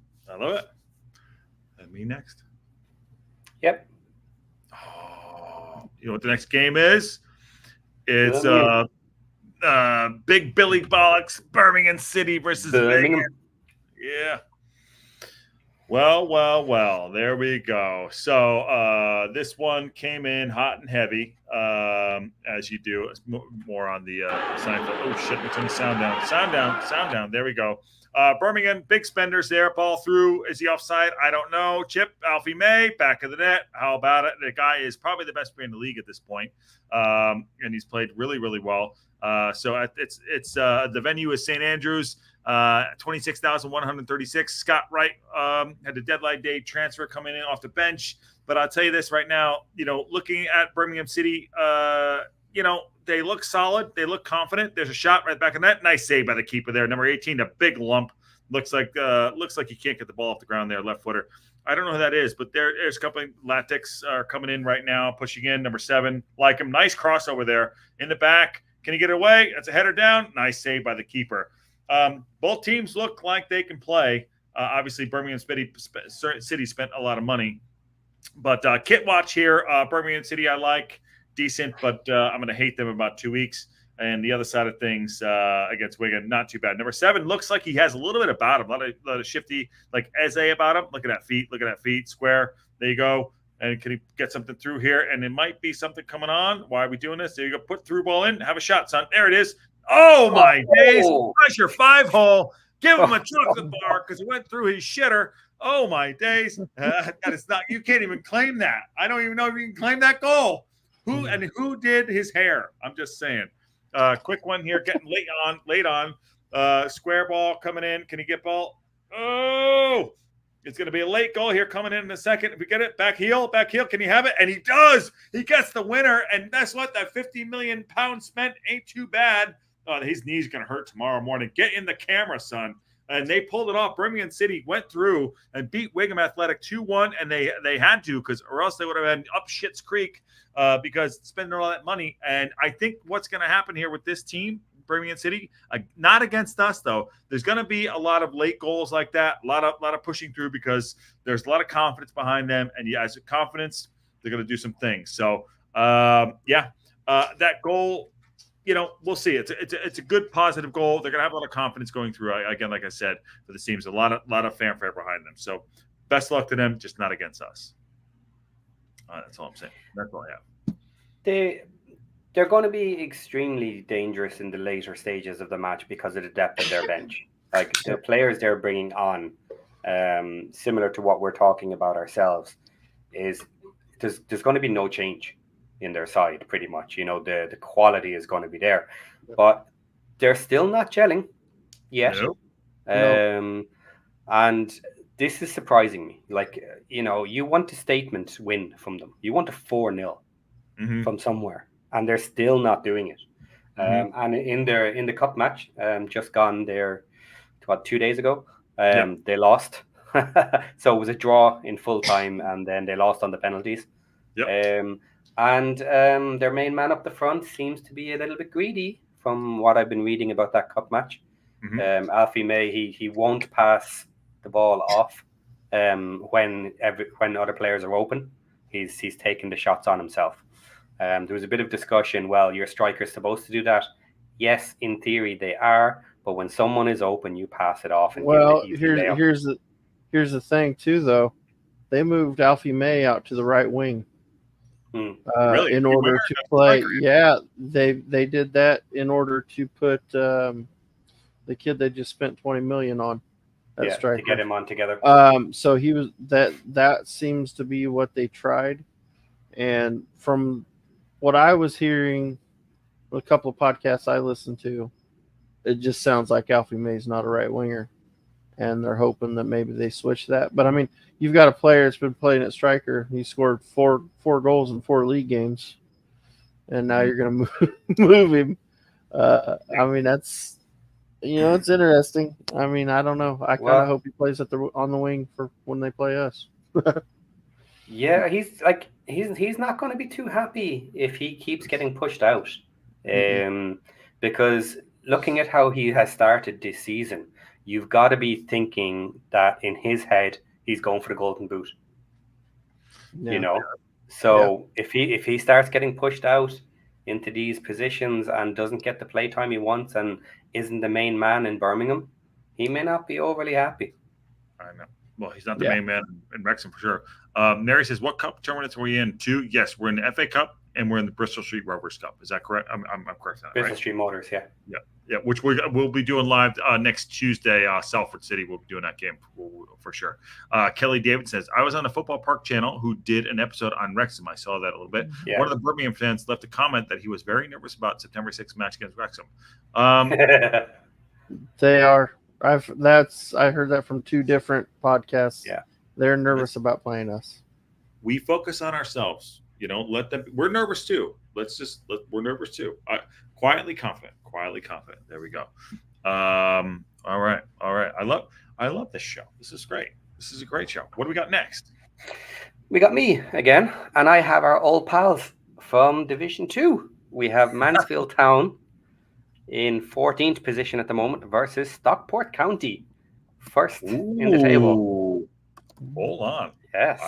Speaker 3: And me next.
Speaker 1: Yep.
Speaker 3: Oh, you know what the next game is? It's Big Billy Bollocks, Birmingham City versus Wigan. Yeah. Well, there we go. So this one came in hot and heavy, as you do. It's more on the Seinfeld. Oh, shit, let's turn the sound down. There we go. Birmingham, big spenders there. Ball through. Is he offside? I don't know. Chip, Alfie May, back of the net. How about it? The guy is probably the best player in the league at this point, and he's played really, really well. So it's the venue is St. Andrews, 26,136. Scott Wright had a deadline day transfer coming in off the bench. But I'll tell you this right now, looking at Birmingham City, they look solid. They look confident. There's a shot right back in that. Nice save by the keeper there. Number 18, a big lump. Looks like he can't get the ball off the ground there, left footer. I don't know who that is, but there's a couple of Latics are coming in right now, pushing in. Number 7, like him. Nice crossover there in the back. Can he get it away? That's a header down. Nice save by the keeper. Both teams look like they can play. Obviously, Birmingham City spent a lot of money. But kit watch here, Birmingham City I like. decent, but I'm going to hate them in about 2 weeks. And the other side of things against Wigan, not too bad. Number 7 looks like he has a little bit about him, a lot of shifty, like Eze about him. Look at that feet, square. There you go. And can he get something through here? And it might be something coming on. Why are we doing this? There you go. Put through ball in. Have a shot, son. There it is. Oh, my days. That's your 5-hole. Give him a chocolate bar because he went through his shitter. Oh, my days. That is not – you can't even claim that. I don't even know if you can claim that goal. Who did his hair? I'm just saying. Quick one here. Getting late on. Square ball coming in. Can he get ball? Oh, it's going to be a late goal here coming in a second. If we get it, back heel. Can he have it? And he does. He gets the winner. And that's what that £50 million spent ain't too bad. Oh, his knee's going to hurt tomorrow morning. Get in the camera, son. And they pulled it off. Birmingham City went through and beat Wigan Athletic 2-1, and they had to, or else they would have been up Schitt's Creek because spending all that money. And I think what's going to happen here with this team, Birmingham City, not against us though. There's going to be a lot of late goals like that, a lot of pushing through because there's a lot of confidence behind them, and as confidence, they're going to do some things. So that goal. We'll see. It's a good positive goal. They're gonna have a lot of confidence going through. Again, like I said, for the teams, a lot of fanfare behind them. So, best luck to them. Just not against us. That's all I'm saying. That's all I have.
Speaker 1: They're going to be extremely dangerous in the later stages of the match because of the depth of their bench. Like the players they're bringing on, similar to what we're talking about ourselves, is there's going to be no change in their side, pretty much. The quality is going to be there, but they're still not gelling yet. No. And this is surprising me. Like, you want a statement win from them. You want a 4-0 from somewhere, and they're still not doing it. And in the cup match, just gone there, 2 days ago, they lost. So it was a draw in full time, and then they lost on the penalties. And their main man up the front seems to be a little bit greedy from what I've been reading about that cup match. Alfie May, he won't pass the ball off when other players are open. He's taking the shots on himself. There was a bit of discussion, well, your striker's supposed to do that. Yes, in theory they are, but when someone is open, you pass it off. And
Speaker 2: here's the thing too, though. They moved Alfie May out to the right wing.
Speaker 3: Really?
Speaker 2: In order to play, they did that in order to put the kid they just spent $20 million on that striker
Speaker 1: to get him on together.
Speaker 2: So he was that seems to be what they tried, and from what I was hearing, a couple of podcasts I listened to, it just sounds like Alfie May's not a right winger, and they're hoping that maybe they switch that. But I mean, you've got a player that's been playing at striker. He scored four goals in 4 league games, and now you're going to move him. I mean, that's it's interesting. I mean, I don't know. I kind of hope he plays on the wing for when they play us.
Speaker 1: Yeah, he's not going to be too happy if he keeps getting pushed out, because looking at how he has started this season, you've got to be thinking that in his head he's going for the golden boot. So if he starts getting pushed out into these positions and doesn't get the play time he wants and isn't the main man in Birmingham, he may not be overly happy.
Speaker 3: I know. Well, he's not the main man in Wrexham for sure. Neri says, what cup tournaments are we in? 2? Yes, we're in the FA Cup and we're in the Bristol Street Rovers Cup. Is that correct? I'm correct on that,
Speaker 1: Bristol
Speaker 3: right?
Speaker 1: Street Motors, yeah.
Speaker 3: Which we'll be doing live next Tuesday. Salford City will be doing that game for sure. Kelly David says, I was on the Football Park channel who did an episode on Wrexham. I saw that a little bit. Yeah. One of the Birmingham fans left a comment that he was very nervous about September 6th match against Wrexham.
Speaker 2: They are. I heard that from 2 different podcasts.
Speaker 1: Yeah,
Speaker 2: they're nervous about playing us.
Speaker 3: We focus on ourselves. Let them. We're nervous too. We're nervous too. Quietly confident. There we go. All right. I love this show. This is great. This is a great show. What do we got next?
Speaker 1: We got me again, and I have our old pals from Division 2. We have Mansfield Town in 14th position at the moment versus Stockport County, first in the table.
Speaker 3: Hold on.
Speaker 1: Yes.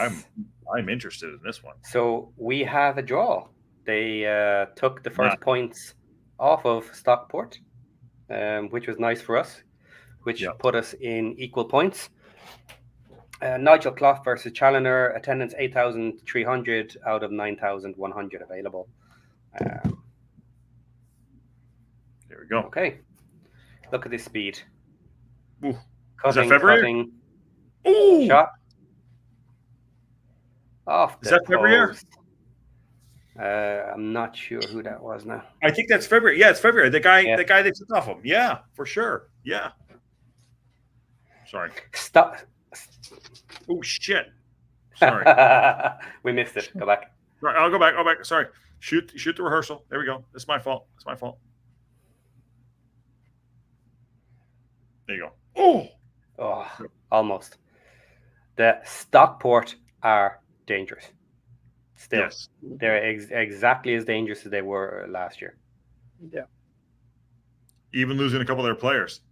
Speaker 3: I'm interested in this one.
Speaker 1: So we have a draw They took the first points off of Stockport, which was nice for us, which put us in equal points. Nigel Clough versus Challoner, attendance 8,300 out of 9,100 available.
Speaker 3: There we go.
Speaker 1: Okay. Look at this speed.
Speaker 3: Ooh.
Speaker 1: Cutting,
Speaker 3: Is that February? Ooh.
Speaker 1: Shot. Off the
Speaker 3: Is that February?
Speaker 1: I'm not sure who that was now.
Speaker 3: I think that's February. Yeah, it's February. The guy that took off him. Yeah, for sure. Yeah. Sorry.
Speaker 1: Stop.
Speaker 3: Oh shit. Sorry.
Speaker 1: We missed it. Go back.
Speaker 3: Right, I'll go back. Sorry. Shoot the rehearsal. There we go. It's my fault. There you go.
Speaker 1: Oh, almost. The Stockport are dangerous. Still,
Speaker 3: yes.
Speaker 1: They're exactly as dangerous as they were last year.
Speaker 2: Yeah.
Speaker 3: Even losing a couple of their players.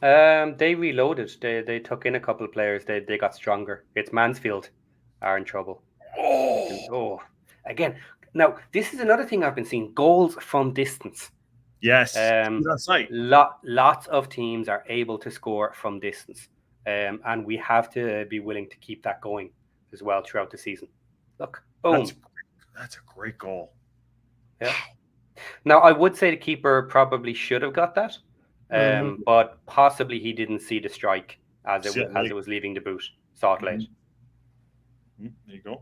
Speaker 1: They reloaded. They took in a couple of players. They got stronger. It's Mansfield are in trouble. Oh, again. Now, this is another thing I've been seeing. Goals from distance.
Speaker 3: Yes. On site.
Speaker 1: Lots of teams are able to score from distance. And we have to be willing to keep that going as well throughout the season. Look, boom.
Speaker 3: That's a great goal.
Speaker 1: Yeah. Now, I would say the keeper probably should have got that, but possibly he didn't see the strike as it was leaving the boot. Saw it late.
Speaker 3: There you go.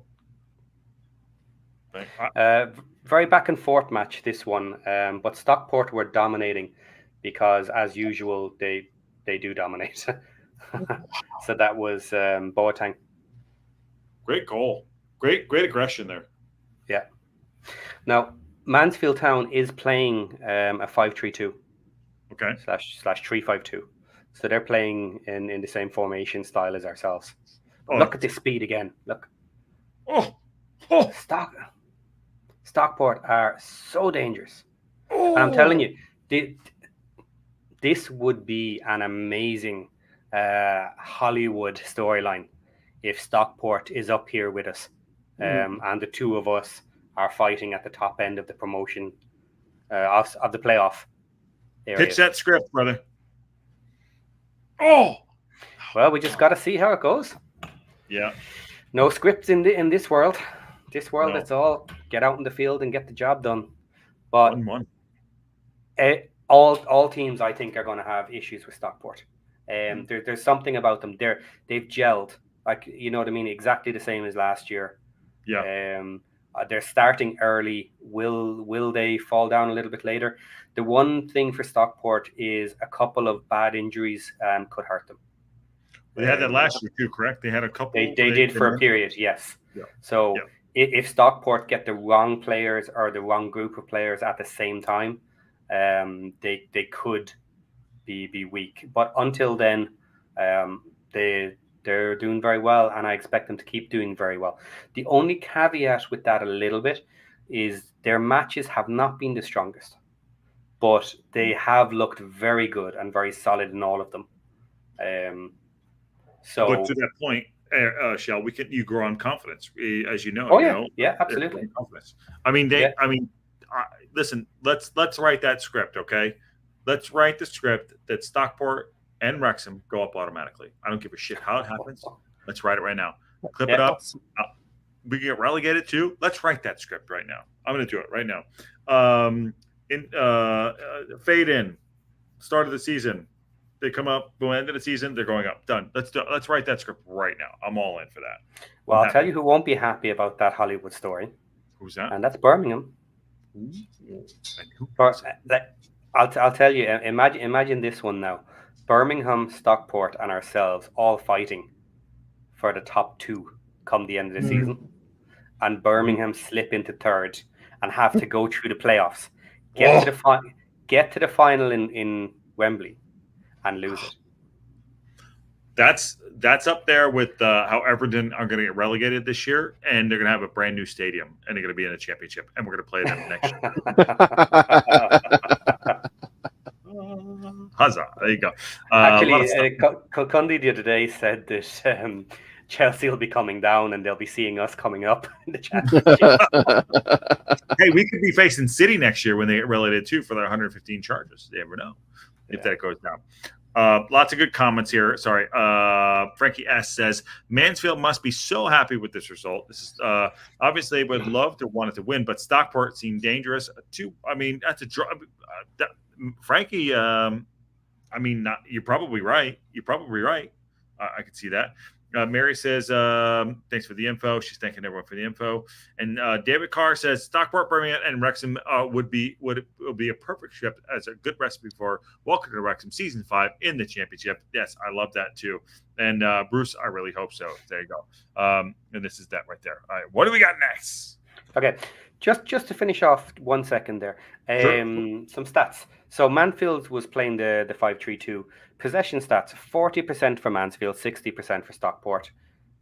Speaker 1: Very back and forth match, this one. But Stockport were dominating because, as usual, they do dominate. So that was Boateng.
Speaker 3: Great goal. Great aggression there.
Speaker 1: Yeah. Now, Mansfield Town is playing a 5-3-2.
Speaker 3: Okay.
Speaker 1: / 3-5-2. So they're playing in the same formation style as ourselves. Look at this speed again. Look. Stockport are so dangerous. And I'm telling you, this would be an amazing Hollywood storyline if Stockport is up here with us, and the two of us are fighting at the top end of the promotion of the playoff area.
Speaker 3: Pitch that script, brother.
Speaker 1: Well, we just got to see how it goes.
Speaker 3: Yeah.
Speaker 1: No scripts in this world. This world, it's all get out in the field and get the job done. But
Speaker 3: 1-1.
Speaker 1: All teams, I think, are going to have issues with Stockport. There's something about them. They've gelled, like, you know what I mean, exactly the same as last year.
Speaker 3: Yeah.
Speaker 1: They're starting early. Will they fall down a little bit later? The one thing for Stockport is a couple of bad injuries could hurt them.
Speaker 3: They had that last year too, correct? They had a couple.
Speaker 1: They did for a period, yes.
Speaker 3: Yeah.
Speaker 1: So if Stockport get the wrong players or the wrong group of players at the same time, they could be weak. But until then, they're doing very well, and I expect them to keep doing very well. The only caveat with that a little bit is their matches have not been the strongest, but they have looked very good and very solid in all of them.
Speaker 3: But to that point, Shell, you grow on confidence, as you know.
Speaker 1: Oh yeah, yeah, absolutely.
Speaker 3: Confidence. I mean, listen. Let's write that script, okay? Let's write the script that Stockport and Wrexham go up automatically. I don't give a shit how it happens. Let's write it right now. Clip it up. We get relegated too. Let's write that script right now. I'm going to do it right now. Fade in. Start of the season. They come up. Boom. End of the season. They're going up. Done. Let's write that script right now. I'm all in for that.
Speaker 1: Well, I'll tell you who won't be happy about that Hollywood story.
Speaker 3: Who's that?
Speaker 1: And that's Birmingham. I'll tell you. Imagine this one now. Birmingham, Stockport, and ourselves all fighting for the top two come the end of the season, and Birmingham slip into third and have to go through the playoffs, get to the final in Wembley, and lose it.
Speaker 3: That's up there with how Everton are going to get relegated this year, and they're going to have a brand new stadium, and they're going to be in a championship, and we're going to play them next year. Huzzah! There you go.
Speaker 1: Actually, Cundy the other day said that Chelsea will be coming down and they'll be seeing us coming up in the championship.
Speaker 3: Hey, we could be facing City next year when they get relegated too for their 115 charges. You never know if that goes down. Lots of good comments here. Sorry. Frankie S says, Mansfield must be so happy with this result. This is obviously would love to want it to win, but Stockport seemed dangerous too. I mean, that's a draw. Frankie, you're probably right. You're probably right. I can see that. Mary says, thanks for the info. She's thanking everyone for the info. And David Carr says, Stockport, Birmingham, and Wrexham would be a perfect trip as a good recipe for welcome to Wrexham Season 5 in the championship. Yes, I love that too. And Bruce, I really hope so. There you go. And this is that right there. All right, what do we got next?
Speaker 1: Okay, just to finish off 1 second there.
Speaker 3: Sure.
Speaker 1: Some stats. So Mansfield was playing the 5-3-2. Possession stats, 40% for Mansfield, 60% for Stockport.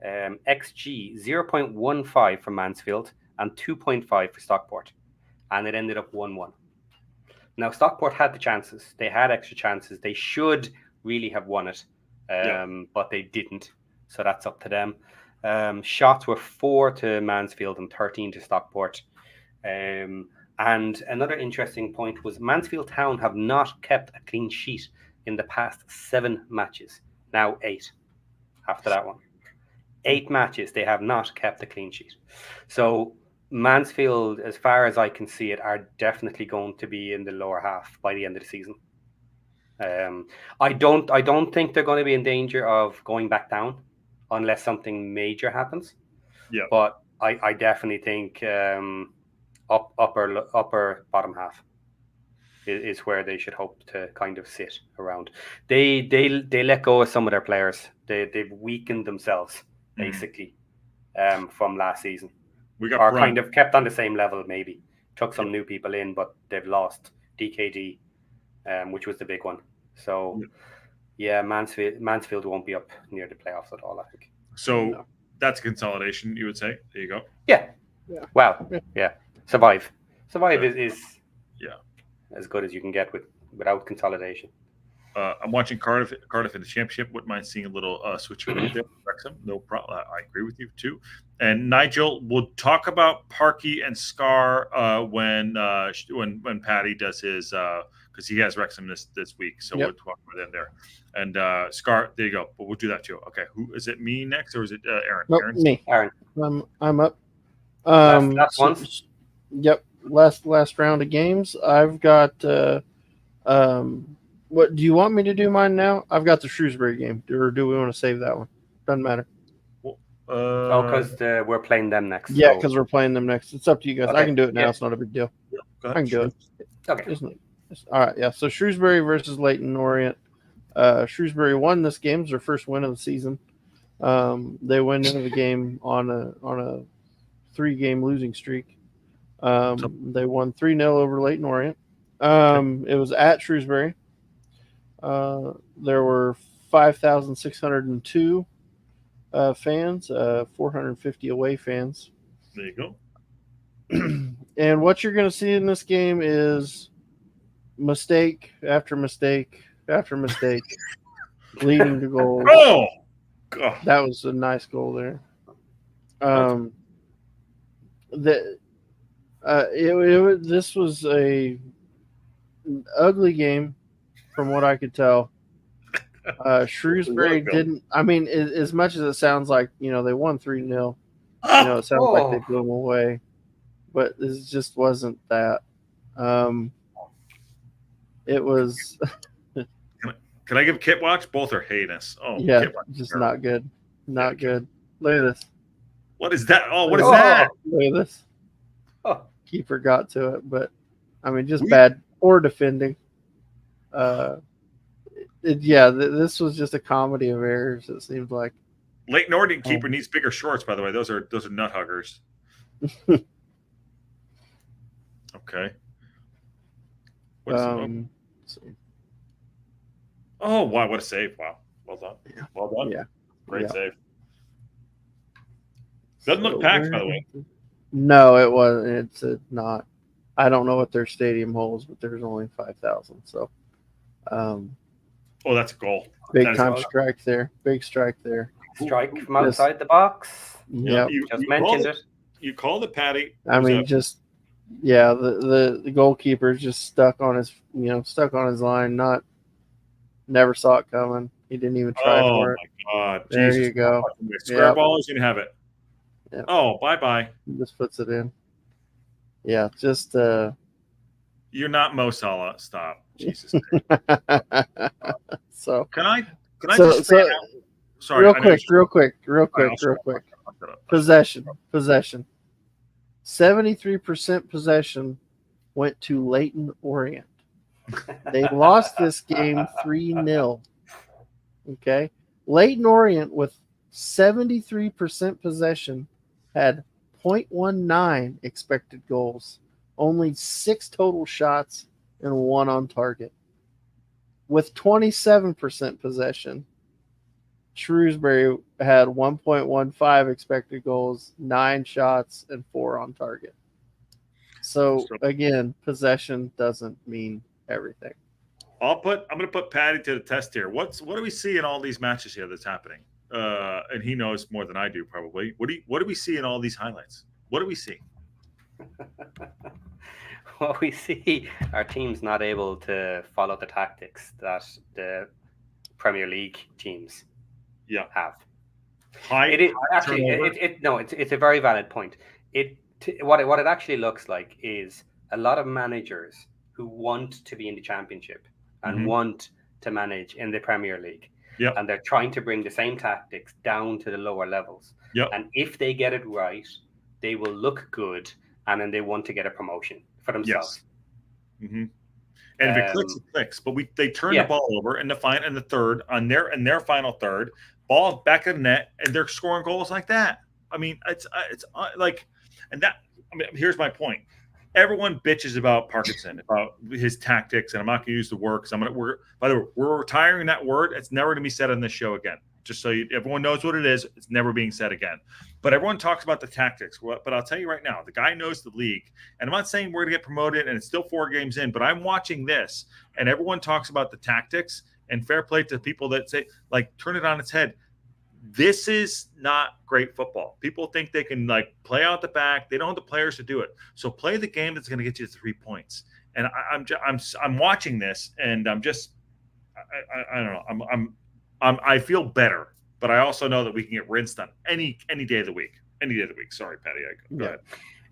Speaker 1: XG, 0.15 for Mansfield and 2.5 for Stockport. And it ended up 1-1. Now, Stockport had the chances. They had extra chances. They should really have won it, but they didn't. So that's up to them. Shots were 4 to Mansfield and 13 to Stockport. And another interesting point was Mansfield Town have not kept a clean sheet in the past 7 matches. Now 8 after that one. 8 matches, they have not kept a clean sheet. So Mansfield, as far as I can see it, are definitely going to be in the lower half by the end of the season. I don't think they're going to be in danger of going back down unless something major happens.
Speaker 3: Yeah.
Speaker 1: But I definitely think upper bottom half is where they should hope to kind of sit around. They let go of some of their players. They've weakened themselves basically from last season. Kind of kept on the same level maybe. Took some new people in, but they've lost DKD, which was the big one. So Mansfield won't be up near the playoffs at all, I think.
Speaker 3: So that's a consolidation, you would say. There you go.
Speaker 1: Yeah. Well, yeah. Survive is as good as you can get without consolidation.
Speaker 3: I'm watching Cardiff in the championship. Wouldn't mind seeing a little switcheroo there. Wrexham, no problem. I agree with you too. And Nigel, we'll talk about Parky and Scar when Patty does his because he has Wrexham this week. So we'll talk about them there. And Scar, there you go. But we'll do that too. Okay, who is it? Me next, or is it Aaron?
Speaker 2: Nope, me.
Speaker 1: Aaron.
Speaker 2: I'm up.
Speaker 1: Last one.
Speaker 2: Yep. Last round of games. I've got what do you want me to do mine now? I've got the Shrewsbury game. Or do we want to save that one? Doesn't matter.
Speaker 1: Because we're playing them next.
Speaker 2: Yeah, because we're playing them next. It's up to you guys.
Speaker 1: Okay.
Speaker 2: I can do it now. It's not a big deal.
Speaker 3: Yeah, go ahead.
Speaker 2: I can do it.
Speaker 1: Okay.
Speaker 2: All right. Yeah. So Shrewsbury versus Leyton Orient. Shrewsbury won this game. It's their first win of the season. They went into the game on a 3-game losing streak. They won 3-0 over Leyton Orient. It was at Shrewsbury. There were 5,602 fans, 450 away fans.
Speaker 3: There you go.
Speaker 2: And what you're going to see in this game is mistake after mistake after mistake, leading to goals.
Speaker 3: Oh, God.
Speaker 2: That was a nice goal there. This was a ugly game, from what I could tell. Shrewsbury didn't. I mean, as much as it sounds like they won 3-0. It sounds like they blew them away, but this just wasn't that. It was.
Speaker 3: Can I give Kit watch? Both are heinous. Oh,
Speaker 2: yeah, just not good. Not good. Look at this.
Speaker 3: What is that? Oh, what is that?
Speaker 2: Look at this.
Speaker 1: Oh.
Speaker 2: Keeper got to it, but I mean, just bad. Poor defending. This was just a comedy of errors. It seemed like.
Speaker 3: Leyton Orient keeper needs bigger shorts. By the way, those are nut huggers. Okay. Oh wow! What a save! Wow, well done.
Speaker 2: Yeah.
Speaker 3: Well done.
Speaker 2: Yeah.
Speaker 3: Great save. Doesn't look packed, by the way.
Speaker 2: No, it wasn't. It's not. I don't know what their stadium holds, but there's only 5,000. So,
Speaker 3: oh, that's a goal.
Speaker 2: Big time strike there. Big strike there.
Speaker 1: strike from outside the box.
Speaker 2: Yeah,
Speaker 3: you
Speaker 1: mentioned it.
Speaker 3: You called it, Patty.
Speaker 2: I mean, the goalkeeper just stuck on his line. Never saw it coming. He didn't even try for it.
Speaker 3: Oh my God!
Speaker 2: There
Speaker 3: Jesus.
Speaker 2: you go.
Speaker 3: Square ball is gonna have it.
Speaker 2: Yep.
Speaker 3: Oh, bye.
Speaker 2: Just puts it in. Yeah, just
Speaker 3: You're not Mo Salah. Stop. Jesus.
Speaker 2: So
Speaker 3: can I just say sorry,
Speaker 2: real quick. Possession. 73% possession went to Leyton Orient. They lost this game 3-0. Okay. Leyton Orient with 73% possession had 0.19 expected goals, only 6 total shots, and 1 on target. With 27% possession, Shrewsbury had 1.15 expected goals, 9 shots, and 4 on target. So again, possession doesn't mean everything.
Speaker 3: I'm going to put Patty to the test here. What do we see in all these matches here that's happening? And he knows more than I do probably. What do we see in all these highlights? What do we see?
Speaker 1: Well, we see our teams not able to follow the tactics that the Premier League teams have. It's a very valid point. What it actually looks like is a lot of managers who want to be in the Championship and want to manage in the Premier League.
Speaker 3: Yep.
Speaker 1: And they're trying to bring the same tactics down to the lower levels.
Speaker 3: Yep.
Speaker 1: And if they get it right, they will look good, and then they want to get a promotion for themselves.
Speaker 3: Yes. Mm-hmm. And if it clicks, it clicks. But they turn the ball over in the third on their final third, ball back of the net, and they're scoring goals like that. I mean, it's like, and that. I mean, here's my point. Everyone bitches about Parkinson, about his tactics, and I'm not going to use the word because by the way, we're retiring that word. It's never going to be said on this show again. Just so everyone knows what it is, it's never being said again. But everyone talks about the tactics. But I'll tell you right now, the guy knows the league. And I'm not saying we're going to get promoted and it's still 4 games in, but I'm watching this, and everyone talks about the tactics, and fair play to people that say, like, turn it on its head. This is not great football. People think they can play out the back. They don't have the players to do it. So play the game that's going to get you 3 points. And I'm watching this, and I'm just I don't know. I feel better, but I also know that we can get rinsed on any day of the week. Any day of the week. Sorry, Patty. Go ahead.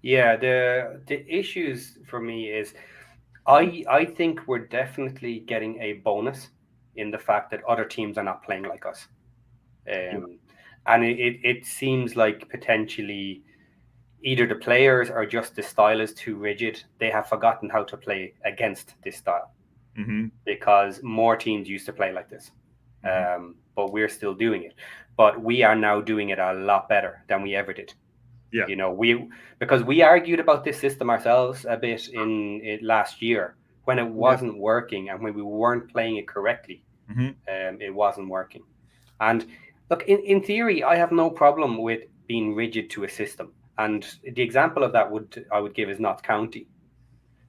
Speaker 1: Yeah, the issues for me is I think we're definitely getting a bonus in the fact that other teams are not playing like us. And it seems like potentially either the players or just the style is too rigid. They have forgotten how to play against this style because more teams used to play like this. But we're still doing it. But we are now doing it a lot better than we ever did.
Speaker 3: Yeah.
Speaker 1: Because we argued about this system ourselves a bit in it last year when it wasn't working and when we weren't playing it correctly. It wasn't working. And look, in theory, I have no problem with being rigid to a system. And the example of that I would give is Notts County.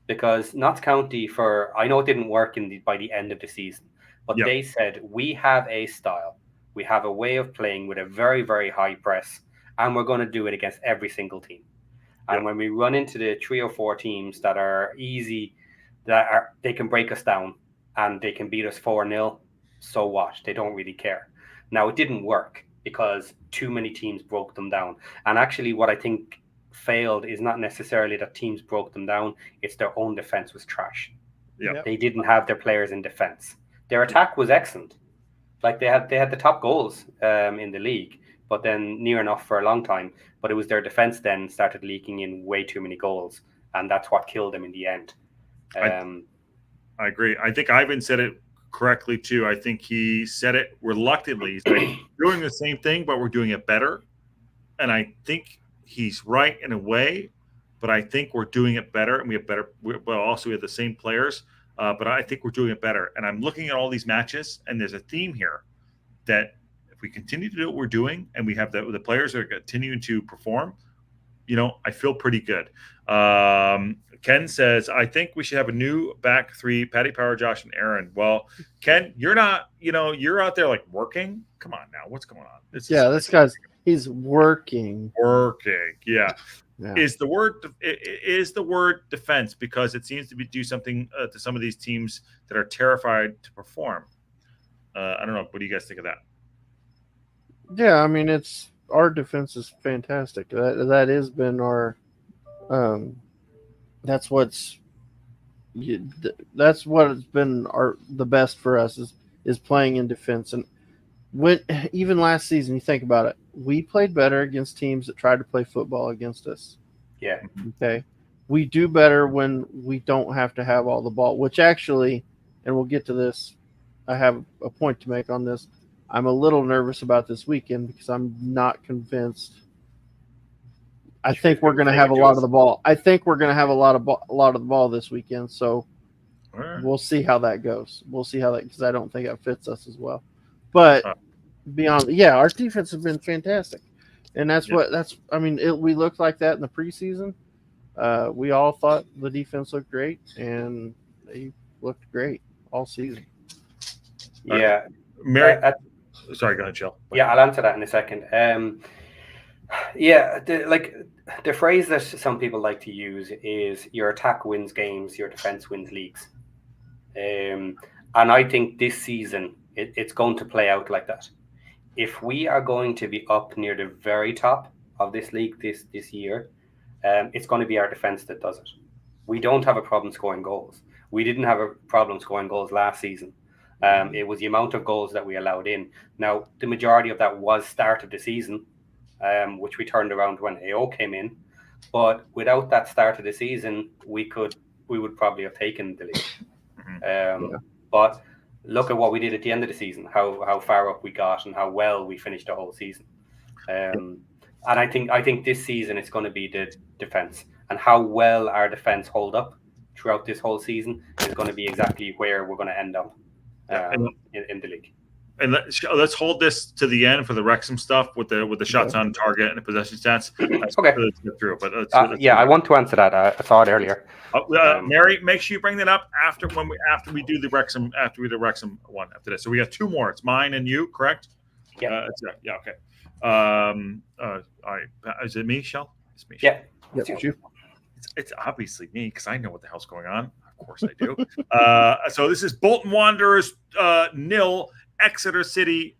Speaker 1: Because Notts County, I know it didn't work by the end of the season, but they said, we have a style. We have a way of playing with a very, very high press, and we're going to do it against every single team. And when we run into the 3 or 4 teams that are easy, they can break us down and they can beat us 4-0, so what? They don't really care. Now, it didn't work because too many teams broke them down. And actually, what I think failed is not necessarily that teams broke them down. It's their own defense was trash. They didn't have their players in defense. Their attack was excellent. Like they had the top goals in the league, but then near enough for a long time. But it was their defense then started leaking in way too many goals, and that's what killed them in the end.
Speaker 3: I agree. I think Ivan said it correctly too. I think he said it reluctantly. He's like, doing the same thing, but we're doing it better. And I think he's right in a way, but I think we're doing it better, and we have better. Also, we have the same players. But I think we're doing it better. And I'm looking at all these matches, and there's a theme here that if we continue to do what we're doing and we have the players that are continuing to perform, I feel pretty good. Ken says, I think we should have a new back three, Paddy Power, Josh, and Aaron. Well, Ken, you're not, you're out there like working. Come on now. What's going on?
Speaker 2: This he's working.
Speaker 3: Yeah. Is the word defense, because it seems to do something to some of these teams that are terrified to perform. I don't know. What do you guys think of that?
Speaker 2: Yeah, I mean, our defense is fantastic. That has been our that's what's been the best for us is playing in defense. And even last season, you think about it, we played better against teams that tried to play football against us.
Speaker 1: Yeah.
Speaker 2: Okay. We do better when we don't have to have all the ball, which actually, and we'll get to this, I have a point to make on this. I'm a little nervous about this weekend because I'm not convinced. I think we're going to have a lot of the ball. I think we're going to have a lot of the ball this weekend. So we'll see how that goes. We'll see how that, because I don't think it fits us as well. But beyond, our defense has been fantastic, and we looked like that in the preseason. We all thought the defense looked great, and they looked great all season.
Speaker 1: Yeah,
Speaker 3: Mary. Sorry, go ahead, Jill.
Speaker 1: Yeah, I'll answer that in a second. The phrase that some people like to use is your attack wins games, your defense wins leagues. And I think this season it's going to play out like that. If we are going to be up near the very top of this league this year, it's going to be our defense that does it. We don't have a problem scoring goals. We didn't have a problem scoring goals last season. It was the amount of goals that we allowed in. Now, the majority of that was start of the season, which we turned around when AO came in. But without that start of the season, we would probably have taken the league. But look at what we did at the end of the season, how far up we got and how well we finished the whole season. And I think this season it's going to be the defense, and how well our defense hold up throughout this whole season is going to be exactly where we're going to end up in the league.
Speaker 3: And let's hold this to the end for the Wrexham stuff with the shots on target and the possession stats.
Speaker 1: Okay.
Speaker 3: Let's get through. But
Speaker 1: I want to answer that. I saw it earlier.
Speaker 3: Mary, make sure you bring that up after we do the Wrexham one after this. So we got two more. It's mine and you, correct?
Speaker 1: Yeah.
Speaker 3: Okay. All right. Is it me, Shell? It's me.
Speaker 1: Yeah.
Speaker 3: It's obviously me because I know what the hell's going on. Of course I do. So this is Bolton Wanderers 0, Exeter City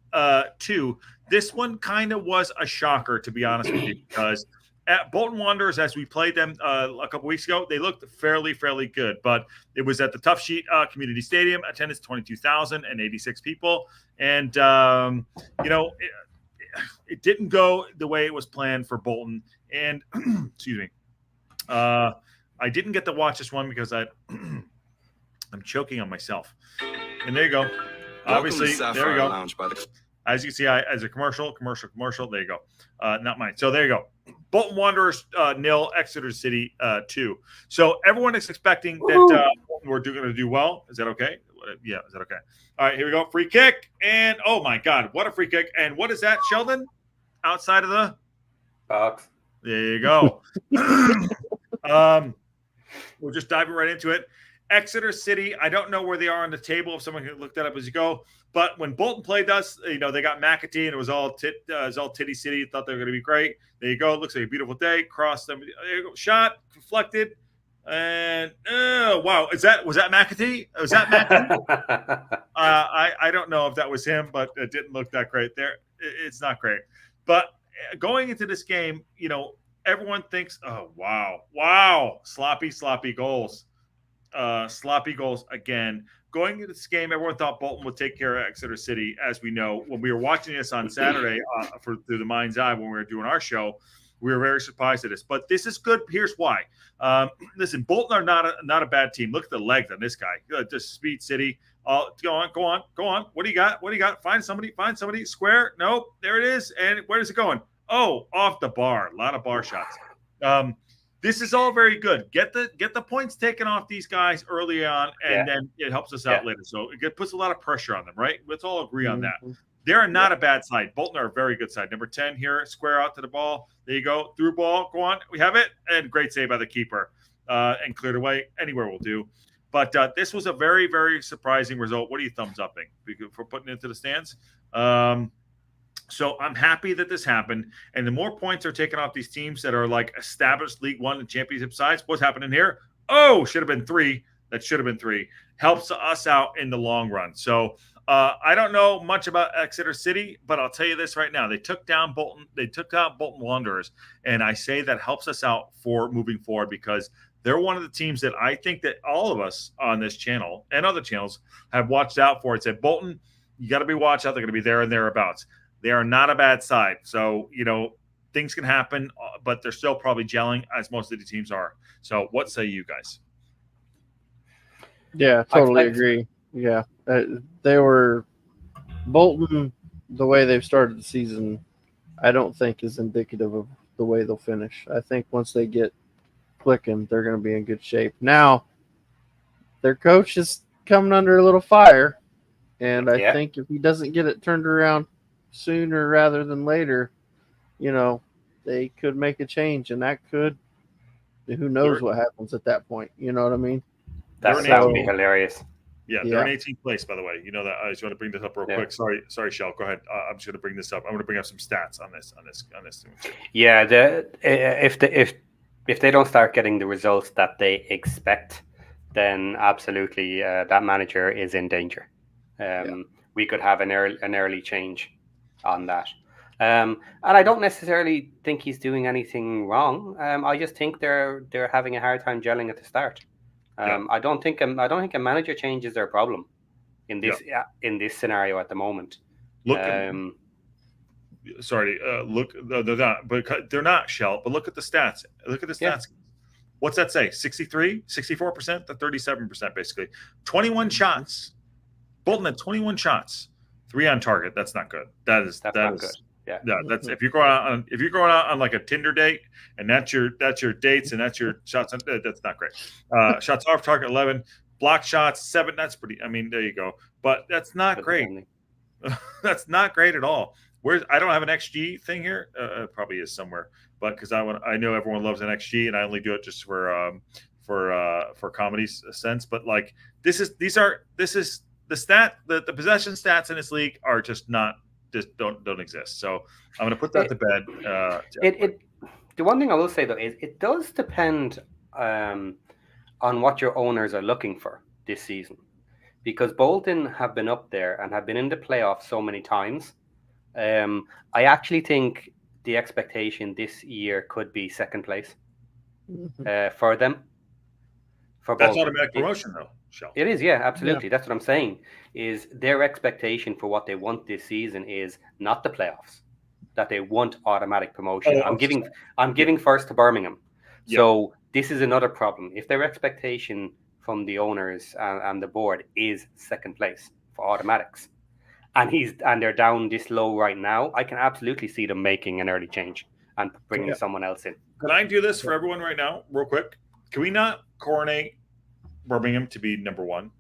Speaker 3: 2. This one kind of was a shocker, to be honest with you, because at Bolton Wanderers, as we played them a couple weeks ago, they looked fairly good. But it was at the Tough Sheet Community Stadium, attendance 22,086 people, and it didn't go the way it was planned for Bolton. And excuse me, I didn't get to watch this one because I'm choking on myself. And there you go. Obviously, there we go. Lounge, as you see, as a commercial. There you go. Not mine. So there you go. Bolton Wanderers 0, Exeter City 2. So everyone is expecting that we're going to do well. Is that okay? Yeah, is that okay? All right, here we go. Free kick. And, oh, my God, what a free kick. And what is that, Sheldon? Outside of the
Speaker 1: box.
Speaker 3: There you go. We'll just dive right into it. Exeter City, I don't know where they are on the table if someone can look that up as you go. But when Bolton played us, they got McAtee and it was all Titty City. Thought they were going to be great. There you go. It looks like a beautiful day. Crossed them. There you go. Shot, deflected. And wow, was that McAtee? Was that McAtee? I don't know if that was him, but it didn't look that great. There, it's not great. But going into this game, everyone thinks, oh wow, sloppy goals. Sloppy goals again. Going into this game, everyone thought Bolton would take care of Exeter City. As we know, when we were watching this on Saturday through the mind's eye when we were doing our show, we were very surprised at this. But this is good. Here's why. Listen, Bolton are not a bad team. Look at the legs on this guy. Just Speed City. Go on. What do you got? Find somebody. Square. Nope. There it is. And where is it going? Oh, off the bar. A lot of bar shots. This is all very good. Get the points taken off these guys early on, and then it helps us out later. So it puts a lot of pressure on them, right? Let's all agree on that. They're not a bad side. Bolton are a very good side. Number 10 here, square out to the ball. There you go. Through ball. Go on. We have it. And great save by the keeper. And cleared away. Anywhere will do. But this was a very, very surprising result. What are you thumbs upping for putting it into the stands? So I'm happy that this happened. And the more points are taken off these teams that are like established League One and Championship sides, what's happening here? Oh, should have been 3. That should have been 3. Helps us out in the long run. So I don't know much about Exeter City, but I'll tell you this right now. They took down Bolton. They took out Bolton Wanderers. And I say that helps us out for moving forward because they're one of the teams that I think that all of us on this channel and other channels have watched out for. It said, Bolton, you got to be watched out. They're going to be there and thereabouts. They are not a bad side. So, things can happen, but they're still probably gelling as most of the teams are. So what say you guys?
Speaker 2: Yeah, totally agree. Yeah. They were Bolton, the way they've started the season, I don't think is indicative of the way they'll finish. I think once they get clicking, they're going to be in good shape. Now, their coach is coming under a little fire, and I think if he doesn't get it turned around sooner rather than later, they could make a change, and that could, who knows what happens at that point. You know what I mean?
Speaker 1: That would be hilarious.
Speaker 3: Yeah, they're in 18th place, by the way. You know that. I just want to bring this up real quick. Sorry, Shell. Go ahead. I'm just going to bring this up. I'm going to bring up some stats on this.
Speaker 1: Yeah, if they don't start getting the results that they expect, then absolutely that manager is in danger. We could have an early change on that. And I don't necessarily think he's doing anything wrong. I just think they're having a hard time gelling at the start. I don't think a manager change is their problem in this scenario at the moment.
Speaker 3: They're not, but they're not, Shell. But look at the stats. Look at the stats. What's that say? 63, 64% to 37%, basically. 21 shots. Bolton had 21 shots, 3 on target. That's not good. That's not good. Yeah, that's if you're going out on like a Tinder date and that's your dates and that's your shots. That's not great. Shots off target 11, block shots 7. That's pretty. I mean, there you go. But that's not great. That's not great at all. I don't have an XG thing here. It probably is somewhere, but because I know everyone loves an XG and I only do it just for comedy's sense. But like this is the stat. The possession stats in this league are just don't exist. So I'm going to put that to bed.
Speaker 1: The one thing I will say though is it does depend on what your owners are looking for this season, because Bolton have been up there and have been in the playoffs so many times. I actually think the expectation this year could be second place for them. For
Speaker 3: that's automatic promotion though.
Speaker 1: It is, yeah, absolutely. That's what I'm saying. Is their expectation for what they want this season is not the playoffs, that they want automatic promotion. I'm giving first to Birmingham. So this is another problem. If their expectation from the owners and the board is second place for automatics, and they're down this low right now, I can absolutely see them making an early change and bringing someone else in.
Speaker 3: Can I do this for everyone right now, real quick? Can we not coronate Birmingham to be number 1?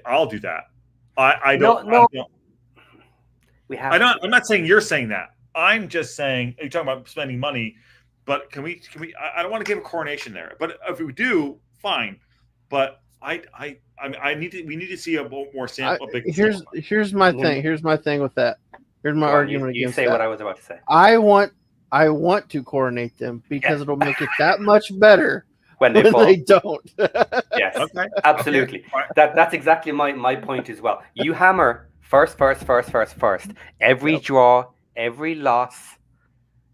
Speaker 3: I'll do that. I don't. I'm not saying you're saying that. I'm just saying you're talking about spending money, but can we? I don't want to give a coronation there, but if we do, fine. But we need to see a more sample.
Speaker 2: Here's my thing. Here's my thing with that. Here's my argument against that.
Speaker 1: You say what I was about to say.
Speaker 2: I want to coronate them because it'll make it that much better. When they don't.
Speaker 1: Yes, okay. Absolutely. That's exactly my point as well. You hammer first. Every draw, every loss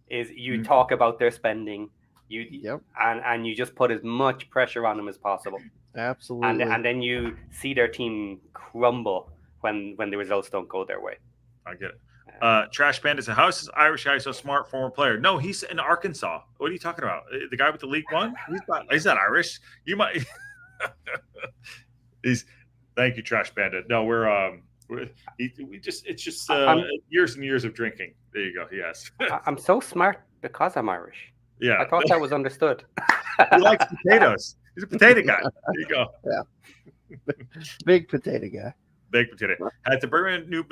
Speaker 1: is you talk about their spending. And you just put as much pressure on them as possible.
Speaker 2: Absolutely.
Speaker 1: And then you see their team crumble when the results don't go their way.
Speaker 3: I get it. Trash Panda said, "How is this Irish guy so smart, former player?" No, he's in Arkansas. What are you talking about? The guy with the League One? He's not Irish. You might. Thank you, Trash Panda. No, it's just years and years of drinking. There you go. Yes.
Speaker 1: I'm so smart because I'm Irish.
Speaker 3: Yeah,
Speaker 1: I thought that was understood.
Speaker 3: He likes potatoes. He's a potato guy. There you go.
Speaker 2: Yeah. Big potato guy.
Speaker 3: baked potato. Has the Birmingham new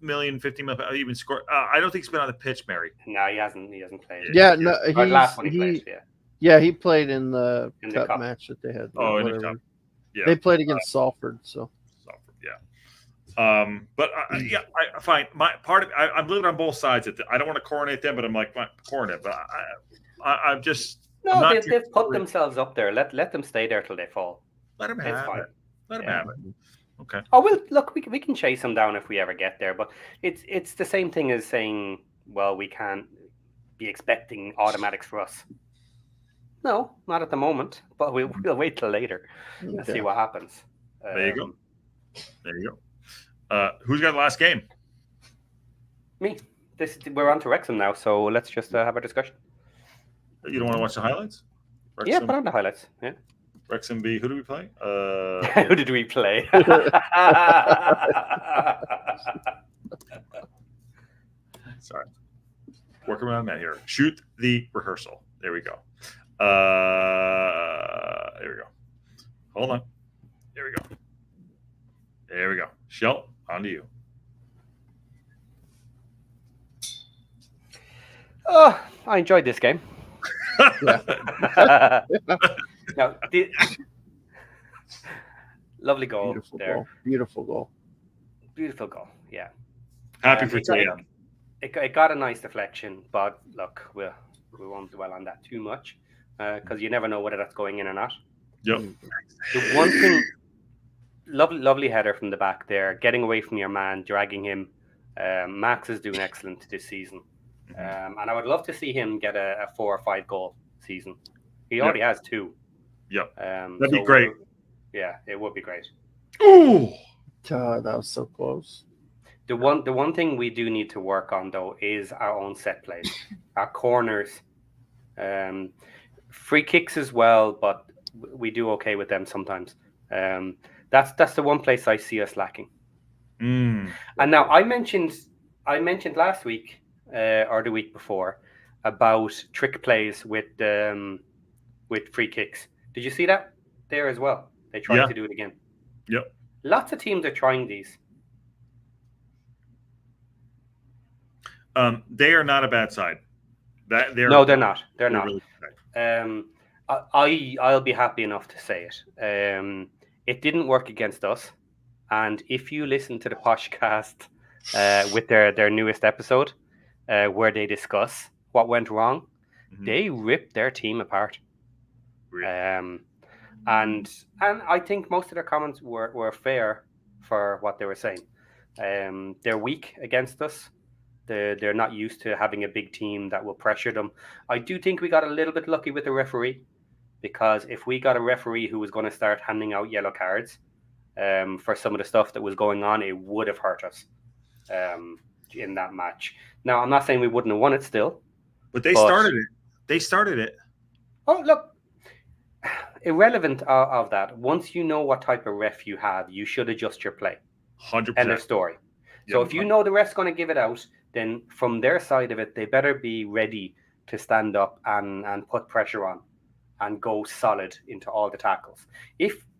Speaker 3: million 50 million even scored? I don't think he's been on the pitch, Mary.
Speaker 1: No, he hasn't. He hasn't played.
Speaker 2: Yeah, no,
Speaker 1: Or the last one he played.
Speaker 2: Yeah, he played in the
Speaker 1: In the
Speaker 2: cup
Speaker 1: cup.
Speaker 2: match that they had.
Speaker 3: Oh, in the
Speaker 2: whatever.
Speaker 3: cup. Yeah,
Speaker 2: They played against Salford, so.
Speaker 3: But fine. My part of I'm living on both sides. I don't want to coronate them, but I'm like coronate. But I'm just
Speaker 1: they've put themselves up there. Let them stay there till they fall.
Speaker 3: Let them have it. Let them have it. Okay.
Speaker 1: Oh well, look, we can chase them down if we ever get there. But it's the same thing as saying, well, we can't be expecting automatics for us. No, not at the moment. But we'll wait till later and see what happens.
Speaker 3: There you go. There you go. Who's got the last game?
Speaker 1: Me. We're on to Wrexham now, so let's just have a discussion.
Speaker 3: You don't want to watch the highlights?
Speaker 1: Wrexham? Yeah, put on the highlights. Yeah.
Speaker 3: Wrexham B. Who do we play?
Speaker 1: Who did we play?
Speaker 3: Sorry. Working around that here. Shoot the rehearsal. There we go. There we go. Hold on. There we go. There we go. Shell, on to you.
Speaker 1: Oh, I enjoyed this game. No, lovely goal.
Speaker 2: Beautiful
Speaker 1: there.
Speaker 2: goal. Beautiful goal.
Speaker 1: Beautiful goal. Yeah.
Speaker 3: Happy for you.
Speaker 1: It got a nice deflection, but look, we won't dwell on that too much because you never know whether that's going in or not.
Speaker 3: Yep.
Speaker 1: The one thing, lovely header from the back there, getting away from your man, dragging him. Max is doing excellent this season. And I would love to see him get a 4 or 5 goal season. He already has 2.
Speaker 3: Yep. That'd be great.
Speaker 1: Yeah, it would be great.
Speaker 3: Ooh.
Speaker 2: God, that was so close.
Speaker 1: The one thing we do need to work on though is our own set plays, our corners, free kicks as well, but we do okay with them sometimes. That's the one place I see us lacking. And now I mentioned last week or the week before about trick plays with free kicks. Did you see that there as well? They tried to do it again.
Speaker 3: Yep.
Speaker 1: Lots of teams are trying these.
Speaker 3: They are not a bad side. They're
Speaker 1: not. They're not. Really I'll be happy enough to say it. It didn't work against us. And if you listen to the podcast with their newest episode, where they discuss what went wrong, they ripped their team apart. Really? And I think most of their comments were fair for what they were saying. They're weak against us. They're not used to having a big team that will pressure them. I do think we got a little bit lucky with the referee, because if we got a referee who was going to start handing out yellow cards for some of the stuff that was going on, it would have hurt us in that match. Now, I'm not saying we wouldn't have won it still.
Speaker 3: But started it. They started it.
Speaker 1: Oh, look. Irrelevant of that. Once you know what type of ref you have, you should adjust your play.
Speaker 3: 100%.
Speaker 1: End of story. So if you know the ref's going to give it out, then from their side of it, they better be ready to stand up and put pressure on and go solid into all the tackles.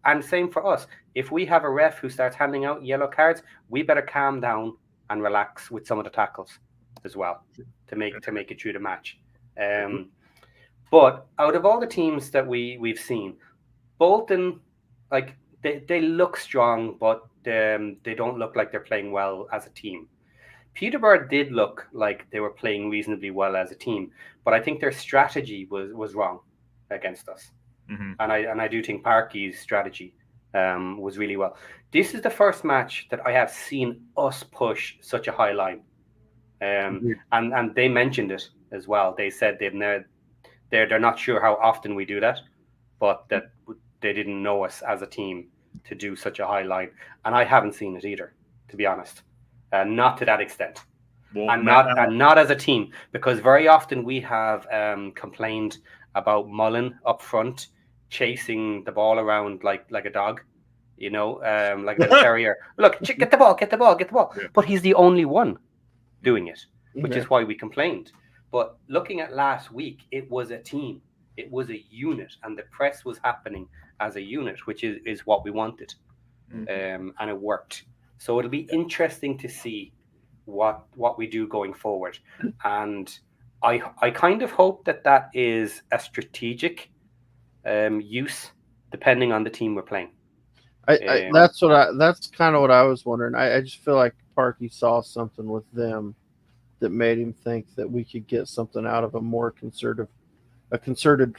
Speaker 1: And same for us. If we have a ref who starts handing out yellow cards, we better calm down and relax with some of the tackles as well to make it through the match. But out of all the teams that we've seen, Bolton, like they look strong, but they don't look like they're playing well as a team. Peterborough did look like they were playing reasonably well as a team, but I think their strategy was wrong against us. And I do think Parky's strategy was really well. This is the first match that I have seen us push such a high line. And they mentioned it as well. They said they're not sure how often we do that, but that they didn't know us as a team to do such a high line. And I haven't seen it either, to be honest. Not to that extent. Well, and not as a team, because very often we have complained about Mullen up front chasing the ball around like a dog, like a terrier. Look, get the ball. Yeah. But he's the only one doing it, which is why we complained. But looking at last week, it was a team. It was a unit, and the press was happening as a unit, which is what we wanted. And it worked. So it'll be interesting to see what we do going forward. And I kind of hope that is a strategic use depending on the team we're playing.
Speaker 2: That's kind of what I was wondering. I just feel like Parkey saw something with them that made him think that we could get something out of a more concerted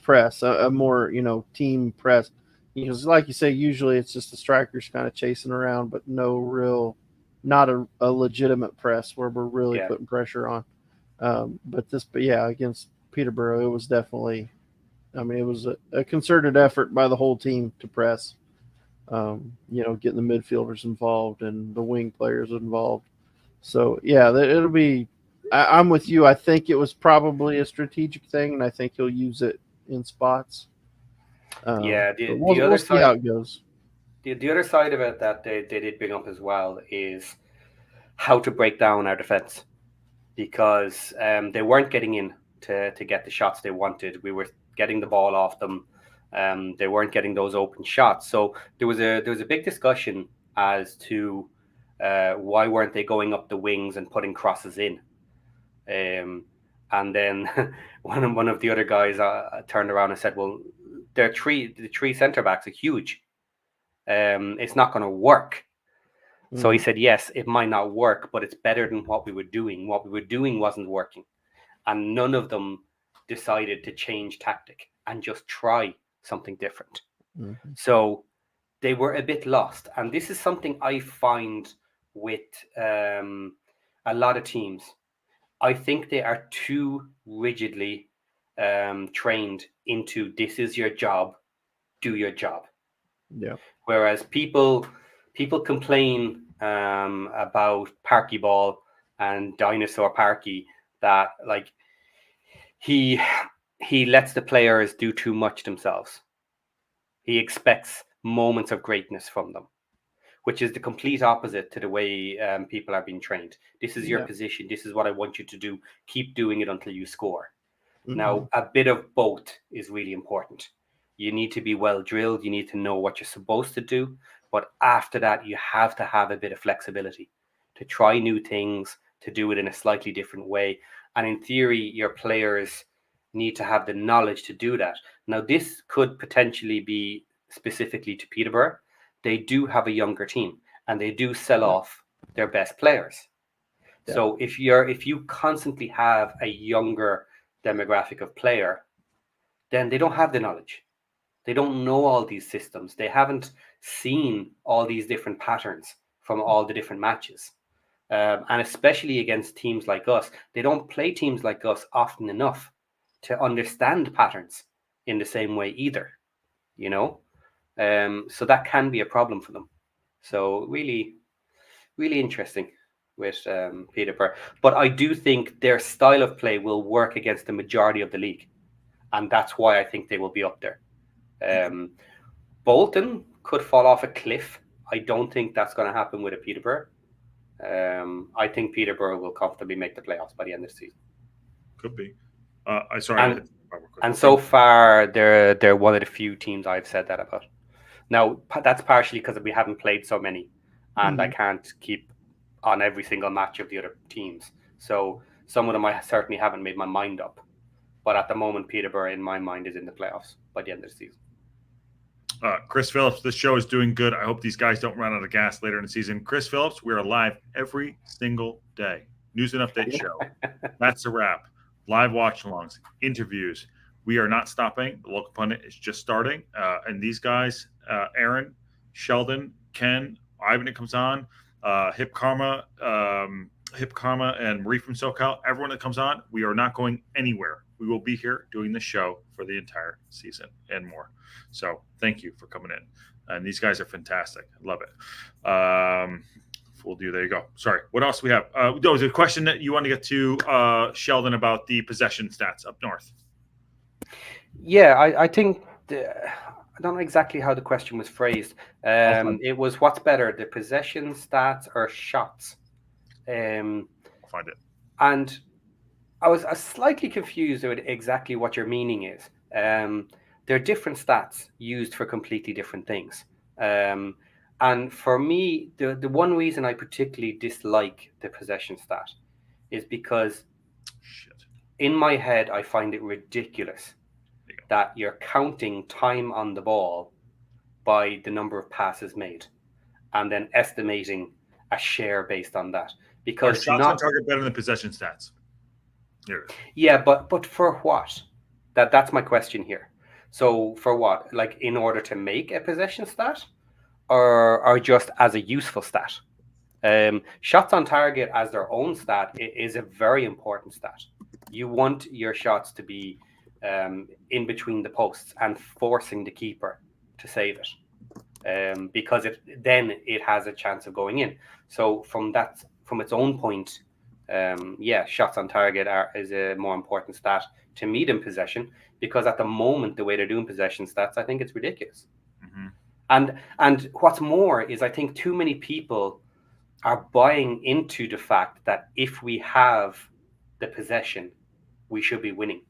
Speaker 2: press, a more team press. Because like you say, usually it's just the strikers kind of chasing around, but not a legitimate press where we're really putting pressure on. But against Peterborough, it was definitely, it was a concerted effort by the whole team to press. Getting the midfielders involved and the wing players involved. So it'll be. I'm with you. I think it was probably a strategic thing, and I think he'll use it in spots. We'll see how it goes.
Speaker 1: The other side of it that they did bring up as well is how to break down our defense, because they weren't getting in to get the shots they wanted. We were getting the ball off them. They weren't getting those open shots. So there was a big discussion as to why weren't they going up the wings and putting crosses in. And then one of the other guys turned around and said, "Well, the three centre backs are huge. It's not going to work." So he said, "Yes, it might not work, but it's better than what we were doing. What we were doing wasn't working, and none of them decided to change tactic and just try something different."
Speaker 2: Mm-hmm.
Speaker 1: So they were a bit lost, and this is something I find with a lot of teams. I think they are too rigidly trained into this is your job, do your job.
Speaker 2: Yeah.
Speaker 1: Whereas people complain about Parky Ball and Dinosaur Parky that like he lets the players do too much themselves. He expects moments of greatness from them, which is the complete opposite to the way people are being trained. This is your position. This is what I want you to do. Keep doing it until you score. Mm-hmm. Now, a bit of both is really important. You need to be well drilled. You need to know what you're supposed to do. But after that, you have to have a bit of flexibility to try new things, to do it in a slightly different way. And in theory, your players need to have the knowledge to do that. Now, this could potentially be specifically to Peterborough. They do have a younger team and they do sell off their best players. Yeah. So if you constantly have a younger demographic of player, then they don't have the knowledge. They don't know all these systems. They haven't seen all these different patterns from all the different matches. And especially against teams like us, they don't play teams like us often enough to understand patterns in the same way either, so that can be a problem for them. So really, really interesting with Peterborough. But I do think their style of play will work against the majority of the league. And that's why I think they will be up there. Bolton could fall off a cliff. I don't think that's going to happen with a Peterborough. I think Peterborough will comfortably make the playoffs by the end of the season.
Speaker 3: Could be.
Speaker 1: And so far, they're one of the few teams I've said that about. Now, that's partially because we haven't played so many, and I can't keep on every single match of the other teams. So some of them I certainly haven't made my mind up. But at the moment, Peterborough, in my mind, is in the playoffs by the end of the season.
Speaker 3: Chris Phillips, this show is doing good. I hope these guys don't run out of gas later in the season. Chris Phillips, we're live every single day. News and update show. That's a wrap. Live watch-alongs, interviews. We are not stopping. The local pundit is just starting. And these guys, Aaron, Sheldon, Ken, Ivan that comes on, Hip Karma, and Marie from SoCal, everyone that comes on, we are not going anywhere. We will be here doing the show for the entire season and more. So thank you for coming in. And these guys are fantastic. I love it. We'll do. There you go. Sorry. What else do we have? There was a question that you want to get to, Sheldon, about the possession stats up north.
Speaker 1: Yeah, I think I don't know exactly how the question was phrased. It was what's better, the possession stats or shots?
Speaker 3: I'll find it.
Speaker 1: And I was slightly confused with exactly what your meaning is. There are different stats used for completely different things. And for me, the one reason I particularly dislike the possession stat is because in my head, I find it ridiculous that you're counting time on the ball by the number of passes made and then estimating a share based on that. Because
Speaker 3: are shots on target better than possession stats?
Speaker 1: Yeah, but for what? That's my question here. So for what? Like in order to make a possession stat, or just as a useful stat? Shots on target as their own stat is a very important stat. You want your shots to be in between the posts and forcing the keeper to save it, because then it has a chance of going in. So from its own point, shots on target is a more important stat to me than possession, because at the moment the way they're doing possession stats, I think it's ridiculous. Mm-hmm. And what's more is I think too many people are buying into the fact that if we have the possession, we should be winning,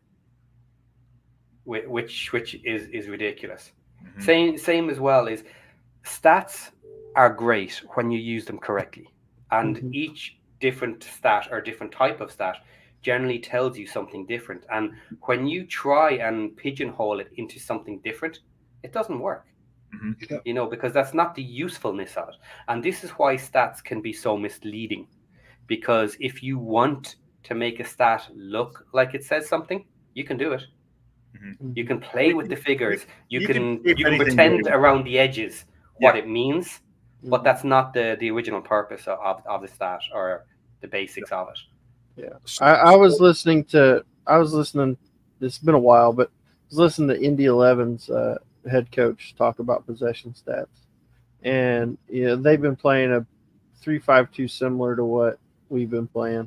Speaker 1: which is ridiculous. Mm-hmm. Same as well is stats are great when you use them correctly, and mm-hmm. each different stat or different type of stat generally tells you something different. And when you try and pigeonhole it into something different, it doesn't work. Mm-hmm. Because that's not the usefulness of it. And this is why stats can be so misleading, because if you want to make a stat look like it says something, you can do it. Mm-hmm. You can play with the figures. You can pretend around the edges what it means, but that's not the original purpose of the stat or the basics of it.
Speaker 2: Yeah, I was listening. It's been a while, but I was listening to Indy 11's head coach talk about possession stats, and they've been playing a 3-5-2 similar to what we've been playing,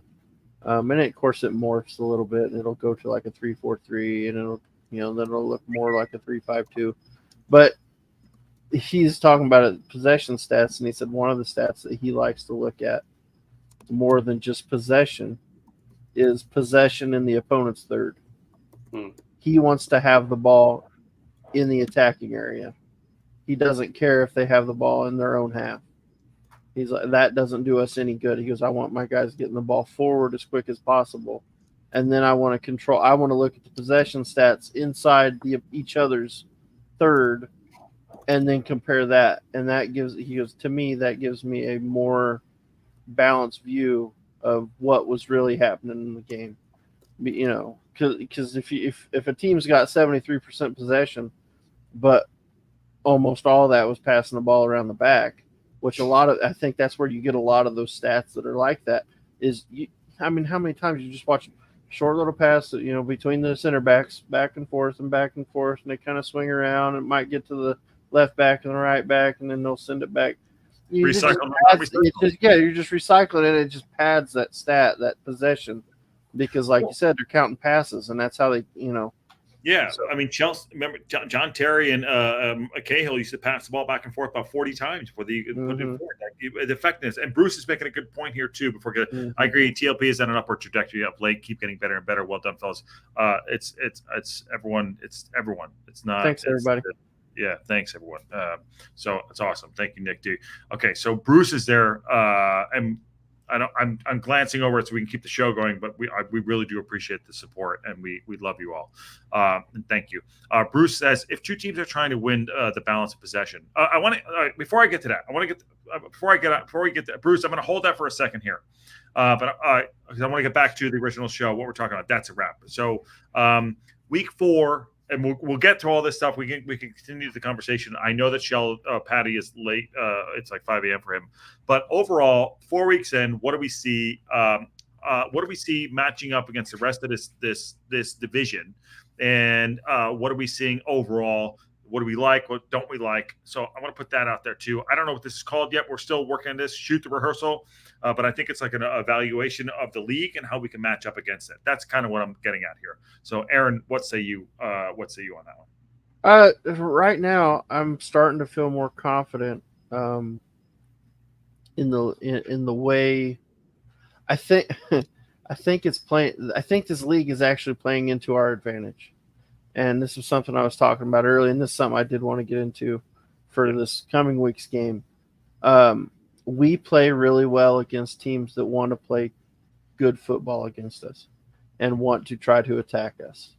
Speaker 2: and of course it morphs a little bit, and it'll go to like a 3-4-3, and it'll then it'll look more like a 3-5-2, but he's talking about possession stats, and he said one of the stats that he likes to look at more than just possession is possession in the opponent's third. He wants to have the ball in the attacking area. He doesn't care if they have the ball in their own half. He's like, that doesn't do us any good. He goes, I want my guys getting the ball forward as quick as possible, and then I want to look at the possession stats inside each other's third, and then compare that. And to me, that gives me a more balanced view of what was really happening in the game. Because if a team's got 73% possession, but almost all of that was passing the ball around the back, which I think that's where you get a lot of those stats that are like that. How many times you just watch short little pass, between the center backs, back and forth, and they kind of swing around. It might get to the left back and the right back, and then they'll send it back. You're just recycling it. It just pads that stat, that possession, because, like you said, they're counting passes, and that's how they,
Speaker 3: Yeah, so. I mean, Chelsea. Remember, John Terry and Cahill used to pass the ball back and forth about 40 times before they put it forward. The effectiveness, and Bruce is making a good point here too. I agree. TLP is on an upward trajectory up late. Keep getting better and better. Well done, fellas. It's everyone. It's everyone. It's not.
Speaker 2: Thanks, everybody.
Speaker 3: Yeah, thanks everyone. So it's awesome. Thank you, Nick D. Okay, so Bruce is there, and I'm glancing over it so we can keep the show going, but we really do appreciate the support, and we love you all. And thank you. Bruce says, if two teams are trying to win the balance of possession, I want to before I get to that, before we get to Bruce, I'm going to hold that for a second here, but because I want to get back to the original show, what we're talking about. That's a wrap. So week 4. And we'll get to all this stuff. We can continue the conversation. I know that Patty is late. It's like 5 a.m. for him. But overall, 4 weeks in, what do we see? What do we see matching up against the rest of this division? And what are we seeing overall? What do we like? What don't we like? So I want to put that out there too. I don't know what this is called yet. We're still working on this. Shoot the rehearsal. But I think it's like an evaluation of the league and how we can match up against it. That's kind of what I'm getting at here. So, Aaron, what say you on that
Speaker 2: one? Right now, I'm starting to feel more confident in the way. I think it's playing. I think this league is actually playing into our advantage. And this is something I was talking about earlier, and this is something I did want to get into for this coming week's game. We play really well against teams that want to play good football against us and want to try to attack us.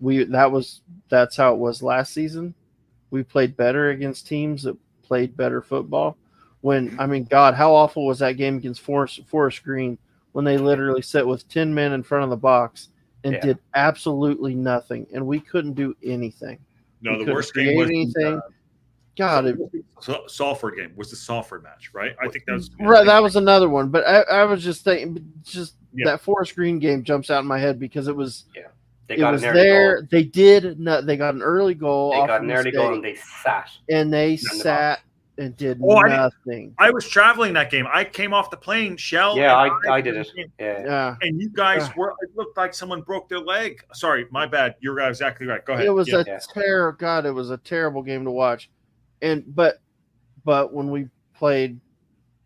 Speaker 2: That's how it was last season. We played better against teams that played better football. God, how awful was that game against Forest Green when they literally sat with 10 men in front of the box and did absolutely nothing, and we couldn't do anything.
Speaker 3: No, the worst game was
Speaker 2: anything.
Speaker 3: Salford game was the Salford match, right? I think that was
Speaker 2: right. That was another one, but I was just thinking, that Forest Green game jumps out in my head because it was. Yeah. They got an early goal. They did not. They got an early goal.
Speaker 1: They got an early goal, and they sat.
Speaker 2: And did nothing.
Speaker 3: I was traveling that game. I came off the plane, Shell.
Speaker 1: Yeah, I did it. Yeah.
Speaker 3: And you guys it looked like someone broke their leg. Sorry, my bad. You're exactly right. Go ahead.
Speaker 2: It was it was a terrible game to watch. But when we played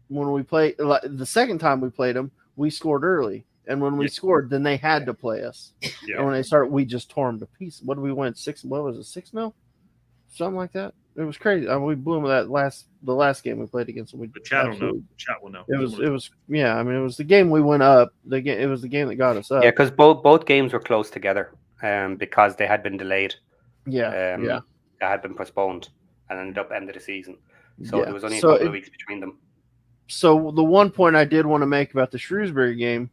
Speaker 2: the second time we played them, we scored early. And when we scored, then they had to play us. Yeah. And when they started, we just tore them to pieces. What did we win? 6-0? Something like that. It was crazy. We blew them the last game we played against them. The chat will know. It was it was the game we went up. It was the game that got us up.
Speaker 1: Yeah, because both games were close together, because they had been delayed.
Speaker 2: Yeah,
Speaker 1: they had been postponed and ended up end of the season. So there was only a couple of weeks between them.
Speaker 2: So the one point I did want to make about the Shrewsbury game,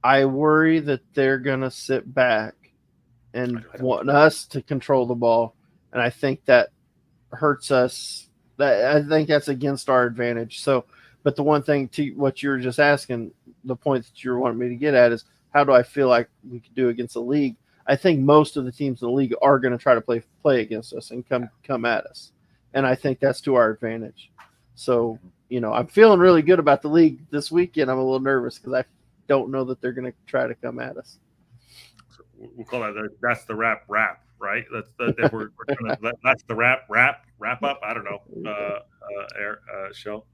Speaker 2: I worry that they're gonna sit back and want us to control the ball, and I think that hurts us. I think that's against our advantage. So, but the one thing to what you were just asking, the point that you were wanting me to get at is how do I feel like we could do against the league? I think most of the teams in the league are going to try to play against us and come at us, and I think that's to our advantage. So, I'm feeling really good about the league this weekend. I'm a little nervous because I don't know that they're going to try to come at us.
Speaker 3: We'll call that's the wrap. Right? That's the wrap up. I don't know. Shell.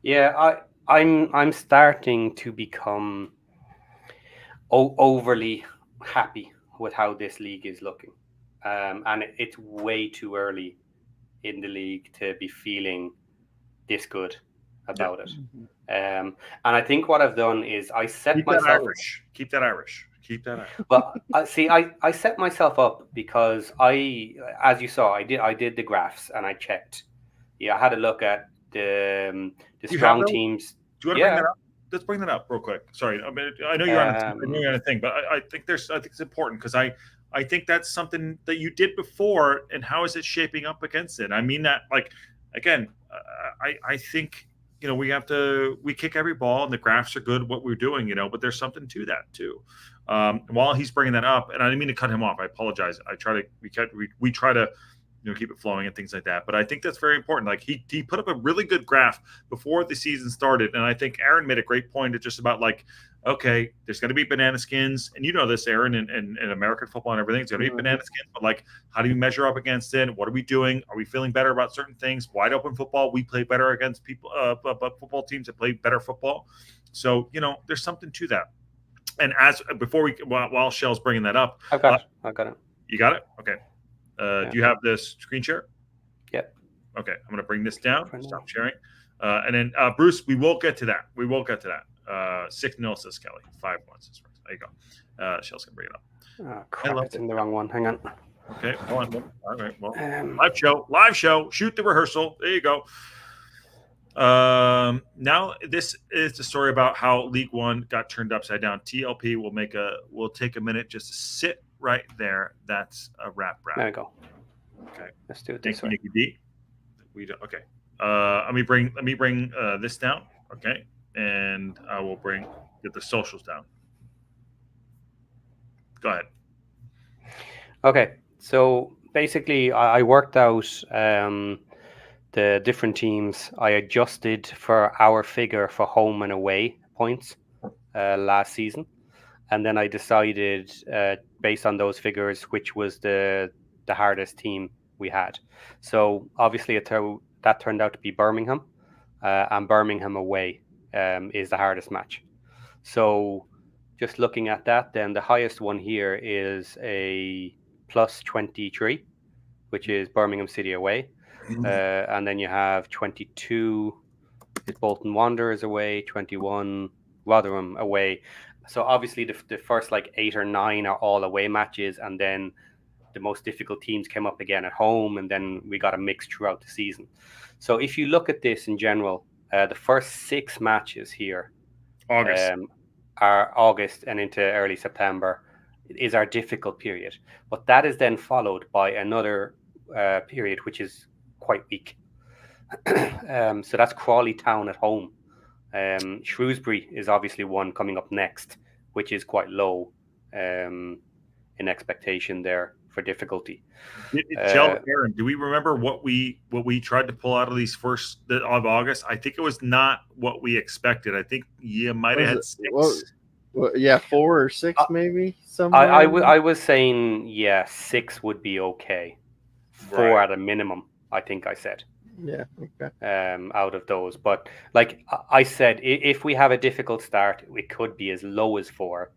Speaker 1: Yeah, I'm starting to become overly happy with how this league is looking, and it's way too early in the league to be feeling this good about it. And I think what I've done is I set myself
Speaker 3: Keep that Irish.
Speaker 1: Well, I set myself up because as you saw, I did the graphs and I checked. Yeah, I had a look at the strong teams.
Speaker 3: Do you want to bring that up? Let's bring that up real quick. Sorry, I know you're on a thing, but I think it's important because I think that's something that you did before, and how is it shaping up against it? I mean that, like, again, I think we kick every ball and the graphs are good what we're doing, but there's something to that too. While he's bringing that up, and I didn't mean to cut him off, I apologize. We try to keep it flowing and things like that. But I think that's very important. Like he put up a really good graph before the season started, and I think Aaron made a great point of just about like, okay, there's going to be banana skins, and this, Aaron, in American football and everything, it's going to be banana skins. But like, how do we measure up against it? What are we doing? Are we feeling better about certain things? Wide open football, we play better against people, football teams that play better football. So there's something to that. And while Shell's bringing that up,
Speaker 1: I've got it.
Speaker 3: You got it? Okay. Do you have this screen share?
Speaker 1: Yep.
Speaker 3: Okay. I'm going to bring this down. Stop sharing. And then Bruce, we will get to that. 6-0 says Kelly. 5-1 says Bruce. There you go. Shell's going to bring it up.
Speaker 1: Oh, crap, it's in the wrong one. Hang on.
Speaker 3: Okay. Hold on. All right. Well, live show. Shoot the rehearsal. There you go. Now this is the story about how League One got turned upside down. TLP will take a minute just to sit right there. That's a wrap.
Speaker 1: There we go.
Speaker 3: Okay,
Speaker 1: let's do it.
Speaker 3: Thank you, Nikki D. We don't. Okay. Let me bring this down. Okay, and I will get the socials down. Go ahead.
Speaker 1: Okay, so basically, I worked out the different teams. I adjusted for our figure for home and away points last season, and then I decided based on those figures which was the hardest team we had. So obviously that turned out to be Birmingham, and Birmingham away is the hardest match. So just looking at that, then the highest one here is a +23, which is Birmingham City away. And then you have 22 is Bolton Wanderers away, 21 Rotherham away. So obviously the first like 8 or 9 are all away matches, and then the most difficult teams came up again at home, and then we got a mix throughout the season. So if you look at this in general, the first 6 matches here are August and into early September is our difficult period. But that is then followed by another period which is quite weak. So that's Crawley Town at home. Shrewsbury is obviously one coming up next, which is quite low in expectation there for difficulty.
Speaker 3: Aaron, do we remember what we tried to pull out of these first of August? I think it was not what we expected. I think you might have had 6.
Speaker 2: Well, yeah, 4 or 6 maybe. Somewhere.
Speaker 1: I was saying 6 would be okay. 4 at a minimum, I think I said.
Speaker 2: Yeah. Okay.
Speaker 1: Out of those, but like I said, if we have a difficult start, it could be as low as 4,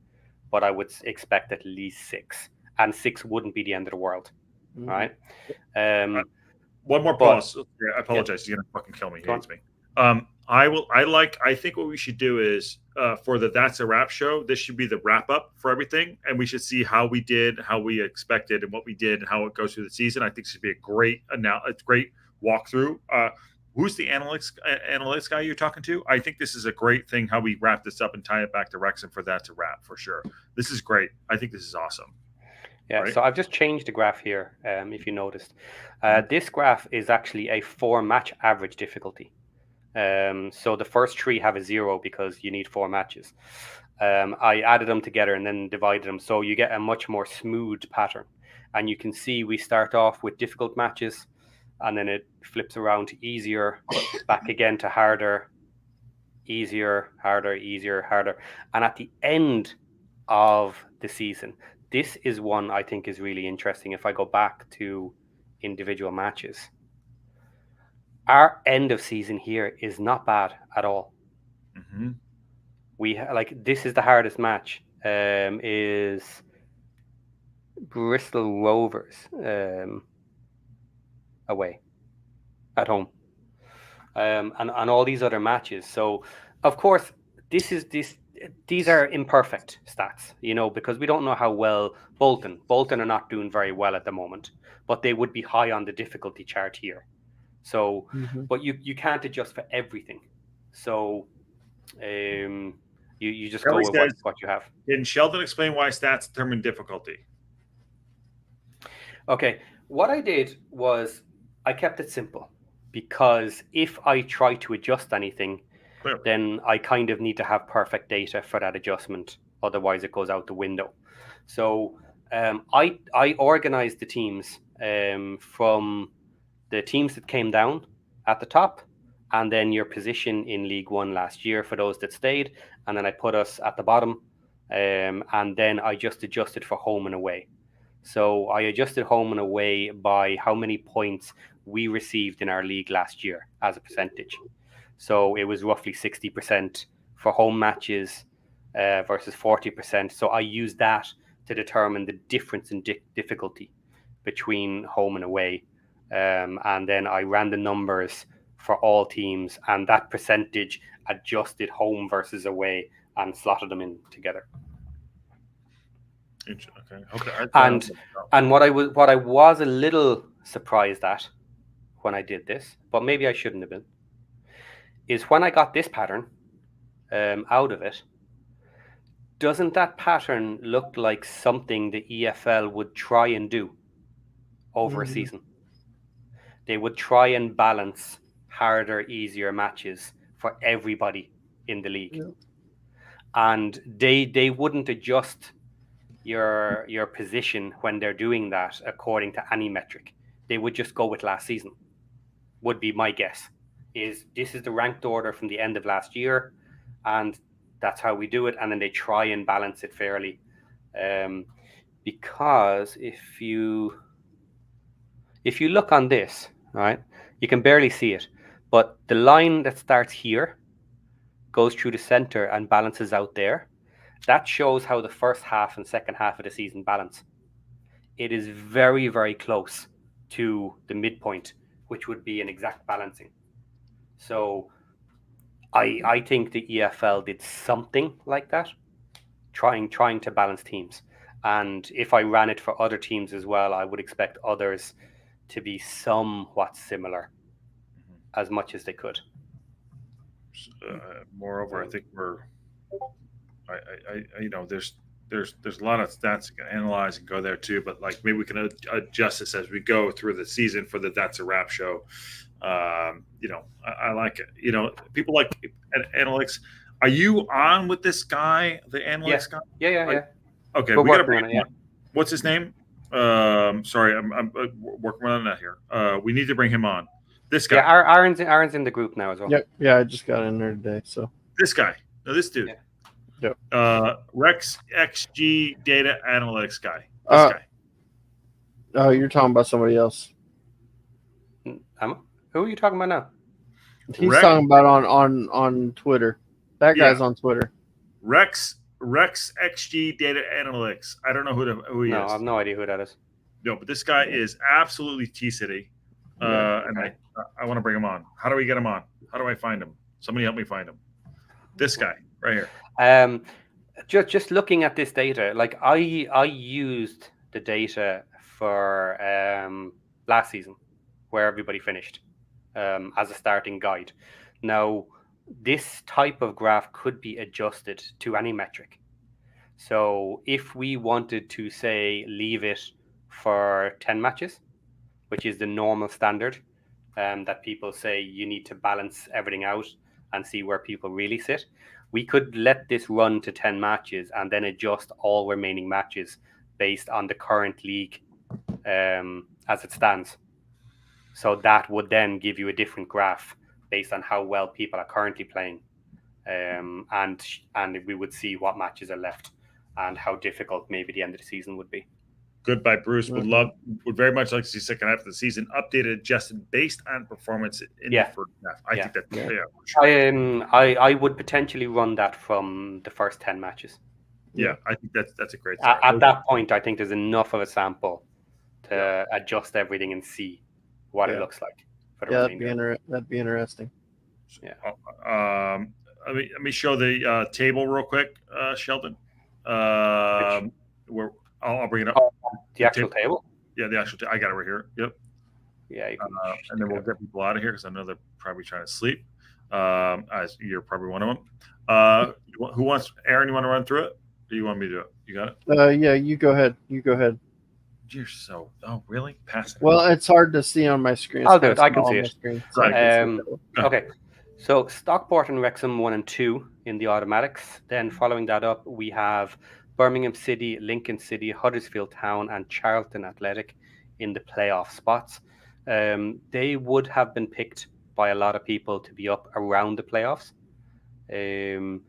Speaker 1: but I would expect at least 6, and 6 wouldn't be the end of the world, right?
Speaker 3: One more pause. I apologize. He's gonna fucking kill me. He hates me. I think what we should do is for the That's a Wrap show, this should be the wrap up for everything, and we should see how we did, how we expected, and what we did, and how it goes through the season. I think it should be a great walkthrough. Who's the analytics guy you're talking to? I think this is a great thing how we wrap this up and tie it back to Wrexham for that to wrap for sure. This is great. I think this is awesome.
Speaker 1: Yeah, right? So I've just changed the graph here, if you noticed. This graph is actually a 4-match average difficulty. So the first 3 have a 0 because you need 4 matches. I added them together and then divided them, so you get a much more smooth pattern. And you can see we start off with difficult matches, and then it flips around to easier, back again to harder, easier, harder, easier, harder. And at the end of the season, this is one I think is really interesting. If I go back to individual matches, our end of season here is not bad at all.
Speaker 3: Mm-hmm.
Speaker 1: This is the hardest match, is Bristol Rovers away at home, and all these other matches. So of course these are imperfect stats, because we don't know how well Bolton are not doing very well at the moment, but they would be high on the difficulty chart here. So but you can't adjust for everything, so you just go with what you have.
Speaker 3: Can Sheldon explain why stats determine difficulty?
Speaker 1: Okay, what I did was I kept it simple, because if I try to adjust anything, then I kind of need to have perfect data for that adjustment. Otherwise, it goes out the window. So I organized the teams from the teams that came down at the top, and then your position in League One last year for those that stayed, and then I put us at the bottom, and then I just adjusted for home and away. So I adjusted home and away by how many points we received in our league last year as a percentage. So it was roughly 60% for home matches versus 40%. So I used that to determine the difference in difficulty between home and away. And then I ran the numbers for all teams, and that percentage adjusted home versus away and slotted them in together.
Speaker 3: Okay.
Speaker 1: And what I was a little surprised at when I did this, but maybe I shouldn't have been, is when I got this pattern out of it. Doesn't that pattern look like something the EFL would try and do over a season? They would try and balance harder, easier matches for everybody in the league, and they wouldn't adjust your position when they're doing that according to any metric. They would just go with last season, would be my guess. This is the ranked order from the end of last year, and that's how we do it. And then they try and balance it fairly, because if you look on this, right, you can barely see it, but the line that starts here goes through the center and balances out there. That shows how the first half and second half of the season balance. It is very, very close to the midpoint which would be an exact balancing. So I think the EFL did something like that, trying to balance teams. And if I ran it for other teams as well, I would expect others to be somewhat similar as much as they could.
Speaker 3: Moreover, I think there's a lot of stats to analyze and go there too, but like maybe we can adjust this as we go through the season for the That's a Wrap show. I like it. People like analytics. Are you on with this guy, the analytics guy?
Speaker 1: Yeah.
Speaker 3: Okay,
Speaker 1: We're
Speaker 3: we gotta
Speaker 1: working on it. Yeah.
Speaker 3: What's his name? Sorry, I'm working on that here. We need to bring him on. This guy.
Speaker 1: Yeah, Aaron's in the group now as well.
Speaker 2: Yeah, I just got in there today. So
Speaker 3: this guy. No, this dude.
Speaker 1: Yeah.
Speaker 2: Yep.
Speaker 3: Rex XG data analytics guy. This guy.
Speaker 2: Oh, you're talking about somebody else.
Speaker 1: Who are you talking about now?
Speaker 2: He's talking about on Twitter. That guy's on Twitter.
Speaker 3: Rex XG data analytics. I don't know who he is.
Speaker 1: No, I have no idea who that is.
Speaker 3: No, but this guy is absolutely T-City. And I want to bring him on. How do we get him on? How do I find him? Somebody help me find him. This guy right here.
Speaker 1: Just looking at this data, like I used the data for last season, where everybody finished, as a starting guide. Now, this type of graph could be adjusted to any metric. So if we wanted to say leave it for 10 matches, which is the normal standard, that people say you need to balance everything out and see where people really sit, we could let this run to 10 matches and then adjust all remaining matches based on the current league as it stands. So that would then give you a different graph based on how well people are currently playing, and we would see what matches are left and how difficult maybe the end of the season would be.
Speaker 3: Goodbye, Bruce. Would very much like to see second half of the season updated, adjusted based on performance in the first half. I think that
Speaker 1: sure. I would potentially run that from the first 10 matches.
Speaker 3: Yeah, I think that's a great
Speaker 1: start. At that point, I think there's enough of a sample to adjust everything and see what it looks like.
Speaker 2: That'd be interesting.
Speaker 3: Yeah. Let me show the table real quick, Sheldon. Where I'll bring it up.
Speaker 1: The actual table?
Speaker 3: Yeah, the actual table. I got it right here. Yep.
Speaker 1: Yeah. You can
Speaker 3: and then we'll get people out of here because I know they're probably trying to sleep. As you're probably one of them. Who wants? Aaron, you want to run through it? Or do you want me to do it? You got it?
Speaker 2: Yeah, you go ahead.
Speaker 3: You're so. Oh, really? Pass it.
Speaker 2: Well, it's hard to see on my screen.
Speaker 1: I'll do it. I can see it.
Speaker 3: So
Speaker 1: okay. So Stockport and Wrexham 1 and 2 in the automatics. Then following that up, we have Birmingham City, Lincoln City, Huddersfield Town, and Charlton Athletic in the playoff spots. They would have been picked by a lot of people to be up around the playoffs. And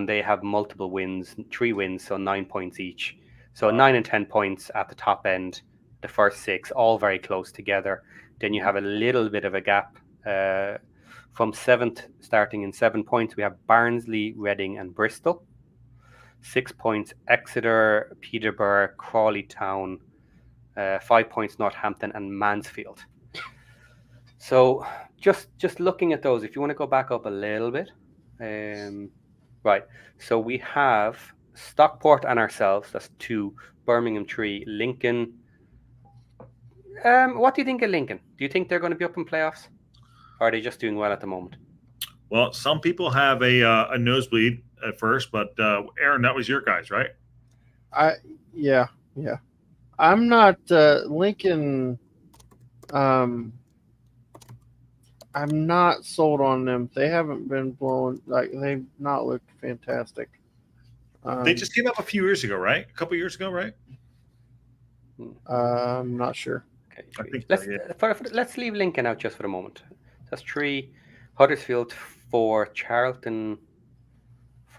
Speaker 1: they have multiple wins, 3 wins, so 9 points each. So 9 and 10 points at the top end, the first 6, all very close together. Then you have a little bit of a gap. From 7th, starting in 7 points, we have Barnsley, Reading, and Bristol. 6 points, Exeter, Peterborough, Crawley Town. 5 points, Northampton, and Mansfield. So just looking at those, if you want to go back up a little bit. Right, so we have Stockport and ourselves, that's 2, Birmingham 3, Lincoln. What do you think of Lincoln? Do you think they're going to be up in playoffs? Or are they just doing well at the moment?
Speaker 3: Well, some people have a nosebleed at first, but Aaron, that was your guys, right?
Speaker 2: Yeah. I'm not Lincoln. I'm not sold on them. They haven't been blowing, they've not looked fantastic.
Speaker 3: They just came up a few years ago, right? A couple years ago, right?
Speaker 2: I'm not sure.
Speaker 1: Okay, I think let's leave Lincoln out just for a moment. That's 3, Huddersfield 4, Charlton.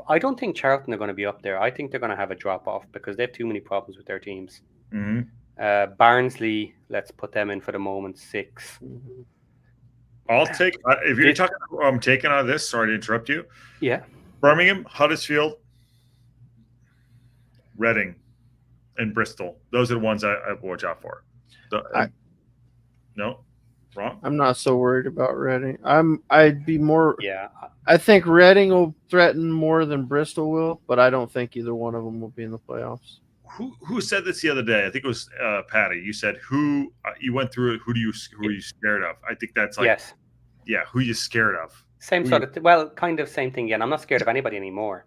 Speaker 1: I don't think Charlton are going to be up there. I think they're going to have a drop off because they have too many problems with their teams.
Speaker 3: Mm-hmm.
Speaker 1: Barnsley, let's put them in for the moment, 6.
Speaker 2: Mm-hmm.
Speaker 3: I'll take if you're talking. I'm taking out of this. Sorry to interrupt you.
Speaker 1: Yeah.
Speaker 3: Birmingham, Huddersfield, Reading, and Bristol. Those are the ones I watch out for. No. Wrong?
Speaker 2: I'm not so worried about Reading. I'd be more.
Speaker 1: Yeah.
Speaker 2: I think Reading will threaten more than Bristol will, but I don't think either one of them will be in the playoffs.
Speaker 3: Who said this the other day? I think it was Patty. You said who you went through it. Who are you scared of? I think that's like
Speaker 1: Yes.
Speaker 3: Yeah, who you scared of?
Speaker 1: Same sort of kind of same thing. Yeah, I'm not scared of anybody anymore,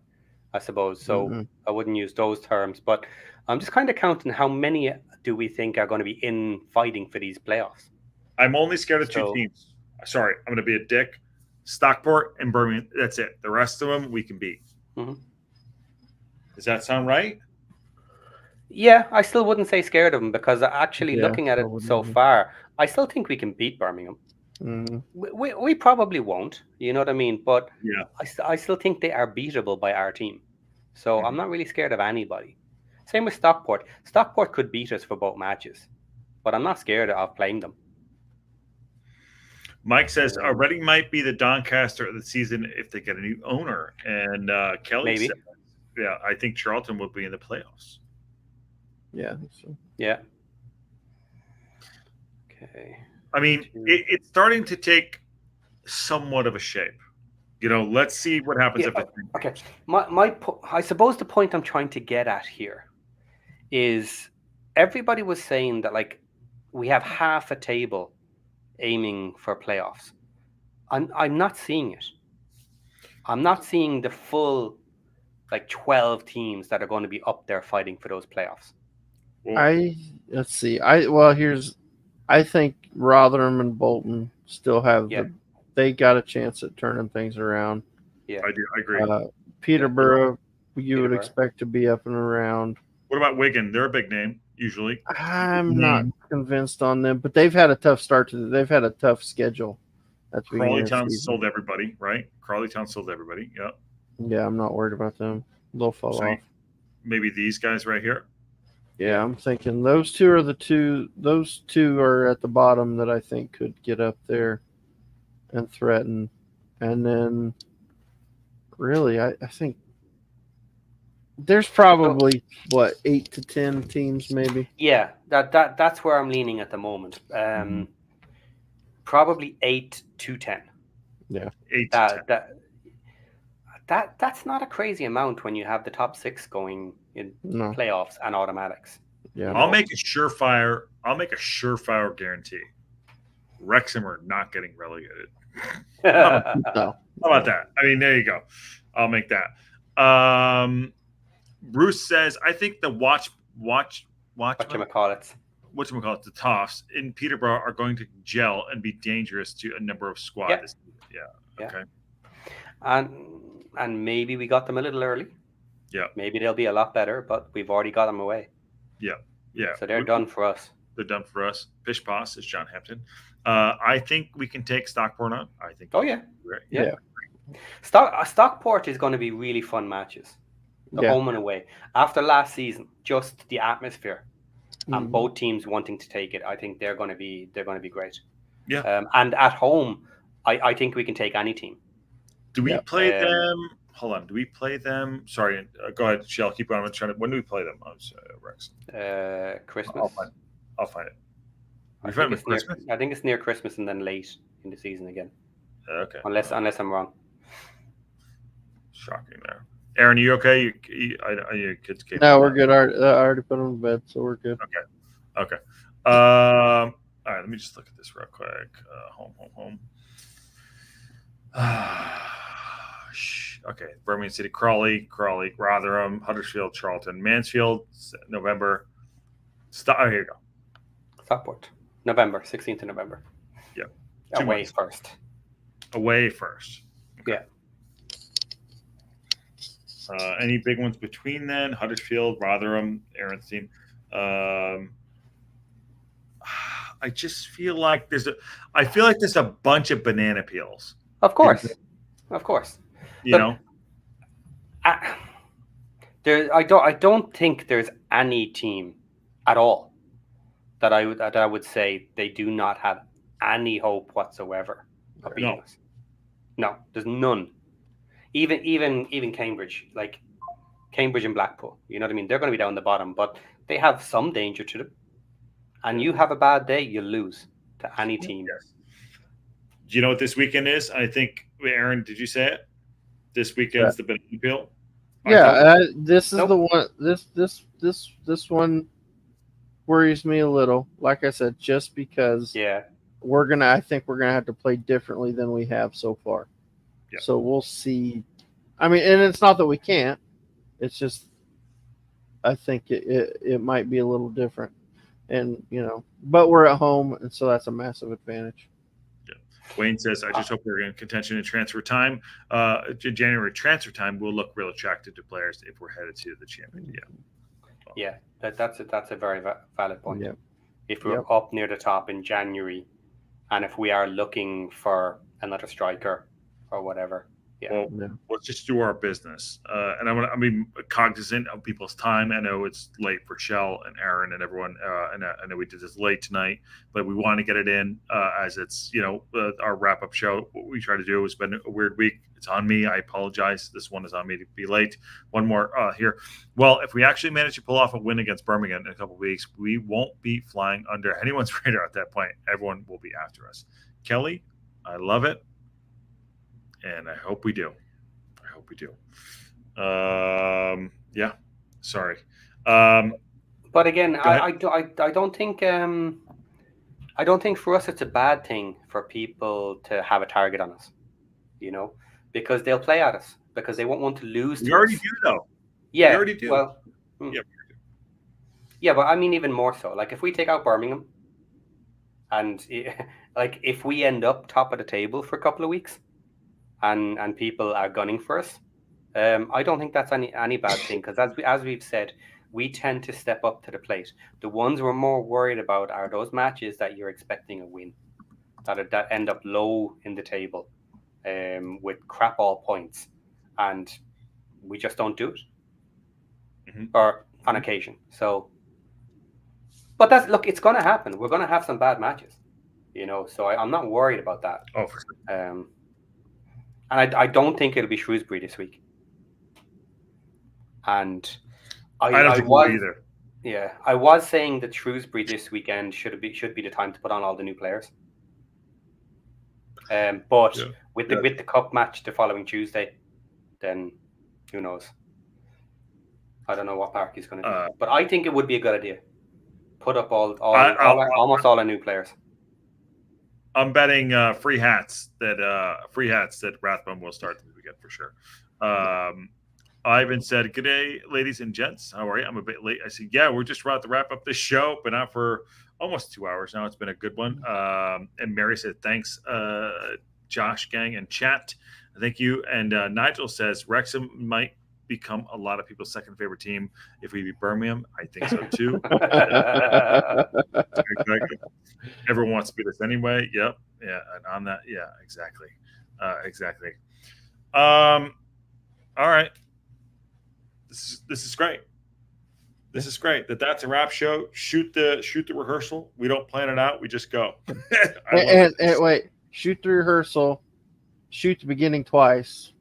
Speaker 1: I suppose. So I wouldn't use those terms, but I'm just kind of counting how many do we think are going to be in fighting for these playoffs.
Speaker 3: I'm only scared of two teams. Sorry, I'm going to be a dick. Stockport and Birmingham. That's it. The rest of them we can beat.
Speaker 1: Mm-hmm.
Speaker 3: Does that sound right?
Speaker 1: Yeah, I still wouldn't say scared of them because actually looking at it so far, I still think we can beat Birmingham.
Speaker 2: Mm-hmm.
Speaker 1: We probably won't, you know what I mean? But
Speaker 3: yeah,
Speaker 1: I still think they are beatable by our team. So I'm not really scared of anybody. Same with Stockport. Stockport could beat us for both matches, but I'm not scared of playing them.
Speaker 3: Mike says Reading might be the Doncaster of the season if they get a new owner. And Kelly says, yeah, I think Charlton will be in the playoffs.
Speaker 2: Yeah, I think so.
Speaker 1: Yeah. Okay.
Speaker 3: I mean, it's starting to take somewhat of a shape. You know, let's see what happens.
Speaker 1: Okay. I suppose the point I'm trying to get at here is everybody was saying that like we have half a table aiming for playoffs. I'm not seeing it. I'm not seeing the full like 12 teams that are going to be up there fighting for those playoffs.
Speaker 2: Let's see. I think Rotherham and Bolton still have they got a chance at turning things around.
Speaker 3: Yeah, I do. I agree.
Speaker 2: Peterborough, you would expect to be up and around.
Speaker 3: What about Wigan? They're a big name usually.
Speaker 2: I'm not convinced on them, but they've had a tough start to. They've had a tough schedule.
Speaker 3: Crawley Town sold everybody, right? Crawley Town sold everybody. Yeah.
Speaker 2: Yeah, I'm not worried about them. They'll fall off.
Speaker 3: Maybe these guys right here.
Speaker 2: Yeah, I'm thinking those two are the two. Those two are at the bottom that I think could get up there and threaten. And then, really, I think there's probably 8 to 10 teams, maybe.
Speaker 1: Yeah, that's where I'm leaning at the moment. Probably 8 to 10.
Speaker 2: Yeah,
Speaker 3: 8 to 10.
Speaker 1: That's not a crazy amount when you have the top 6 going in playoffs and automatics.
Speaker 2: Yeah,
Speaker 3: I'll make a surefire guarantee. Wrexham are not getting relegated.
Speaker 2: No.
Speaker 3: How about that? I mean, there you go. I'll make that. Bruce says, I think the whatchamacallit, the Toffs in Peterborough are going to gel and be dangerous to a number of squads. Yeah. Okay.
Speaker 1: And maybe we got them a little early.
Speaker 3: Yeah.
Speaker 1: Maybe they'll be a lot better, but we've already got them away.
Speaker 3: Yeah. Yeah.
Speaker 1: So they're done for us.
Speaker 3: They're done for us. Pish Poss is John Hampton. I think we can take Stockport on. I think.
Speaker 1: Oh yeah. Yeah. Stockport is going to be really fun matches. Home and away. After last season, just the atmosphere and both teams wanting to take it, I think they're going to be great.
Speaker 3: Yeah.
Speaker 1: And at home, I think we can take any team.
Speaker 3: Do we play them? Hold on. Do we play them? Sorry. Go ahead, Shell. Keep on. When do we play them? Rex.
Speaker 1: Christmas.
Speaker 3: I'll find it.
Speaker 1: I think it's near Christmas and then late in the season again.
Speaker 3: Okay.
Speaker 1: Unless I'm wrong.
Speaker 3: Shocking there. Aaron, you okay? Your kids came.
Speaker 2: No, we're good. I already put them to bed, so we're good.
Speaker 3: Okay. All right. Let me just look at this real quick. Home. Okay. Birmingham City, Crawley, Rotherham, Huddersfield, Charlton, Mansfield, November. Here you go.
Speaker 1: Stockport, November 16th of November.
Speaker 3: Yeah.
Speaker 1: Away first.
Speaker 3: Okay.
Speaker 1: Yeah.
Speaker 3: Any big ones between then? Huddersfield, Rotherham, Aaron's team. I just feel like there's a bunch of banana peels.
Speaker 1: Of course.
Speaker 3: You know,
Speaker 1: I don't think there's any team at all that I would say they do not have any hope whatsoever of beating us. No, there's none. Even Cambridge, like Cambridge and Blackpool, you know what I mean? They're going to be down the bottom, but they have some danger to them. And you have a bad day, you lose to any team
Speaker 3: Do you know what this weekend is? I think, Aaron, did you say it? This weekend's the banana peel.
Speaker 2: Yeah, this is
Speaker 1: Nope.
Speaker 2: the one. This one worries me a little. Like I said, just because I think we're gonna have to play differently than we have so far.
Speaker 3: Yeah.
Speaker 2: So we'll see. I mean, and it's not that we can't. It's just I think it might be a little different, and but we're at home, and so that's a massive advantage.
Speaker 3: Wayne says, I just hope we're in contention in transfer time. January transfer time will look real attractive to players if we're headed to the champion.
Speaker 1: Yeah, that's a very valid point.
Speaker 2: Yep.
Speaker 1: If we're up near the top in January, and if we are looking for another striker or whatever,
Speaker 3: let's just do our business. And I mean, cognizant of people's time. I know it's late for Shell and Aaron and everyone. And I know we did this late tonight, but we want to get it in as it's, our wrap-up show. What we try to do has been a weird week. It's on me. I apologize. This one is on me to be late. One more here. Well, if we actually manage to pull off a win against Birmingham in a couple of weeks, we won't be flying under anyone's radar at that point. Everyone will be after us. Kelly, I love it. And I hope we do. Yeah. Sorry.
Speaker 1: But again, I don't think for us it's a bad thing for people to have a target on us, because they'll play at us because they won't want to lose.
Speaker 3: We already do, though.
Speaker 1: Yeah,
Speaker 3: we already do.
Speaker 1: Well, yeah, but I mean even more so. Like if we take out Birmingham, and like if we end up top of the table for a couple of weeks, and people are gunning for us, I don't think that's any bad thing, because as we've said, we tend to step up to the plate. The ones we're more worried about are those matches that you're expecting a win, that end up low in the table, with crap all points, and we just don't do it, or on occasion. So, but it's going to happen. We're going to have some bad matches, So I'm not worried about that.
Speaker 3: Oh, for sure.
Speaker 1: And I don't think it'll be Shrewsbury this week. And
Speaker 3: I don't think we'll either.
Speaker 1: Yeah, I was saying that Shrewsbury this weekend should be the time to put on all the new players. But with the cup match the following Tuesday, then who knows? I don't know what Park he's going to do. But I think it would be a good idea. Put up almost all our new players.
Speaker 3: I'm betting free hats that Rathbone will start this weekend for sure. Ivan said, "Good day, ladies and gents. How are you? I'm a bit late." I said, "Yeah, we're just about to wrap up this show. Been out for almost 2 hours now. It's been a good one." And Mary said, "Thanks, Josh, gang, and chat. Thank you." And Nigel says, "Wrexham might become a lot of people's second favorite team if we beat Birmingham." I think so too. Exactly. Everyone wants to beat us anyway. Yep. Yeah. And on that, yeah, exactly. Exactly. All right. This is great. This is great. That's a wrap show. Shoot the rehearsal. We don't plan it out. We just go.
Speaker 2: and wait, shoot the rehearsal. Shoot the beginning twice.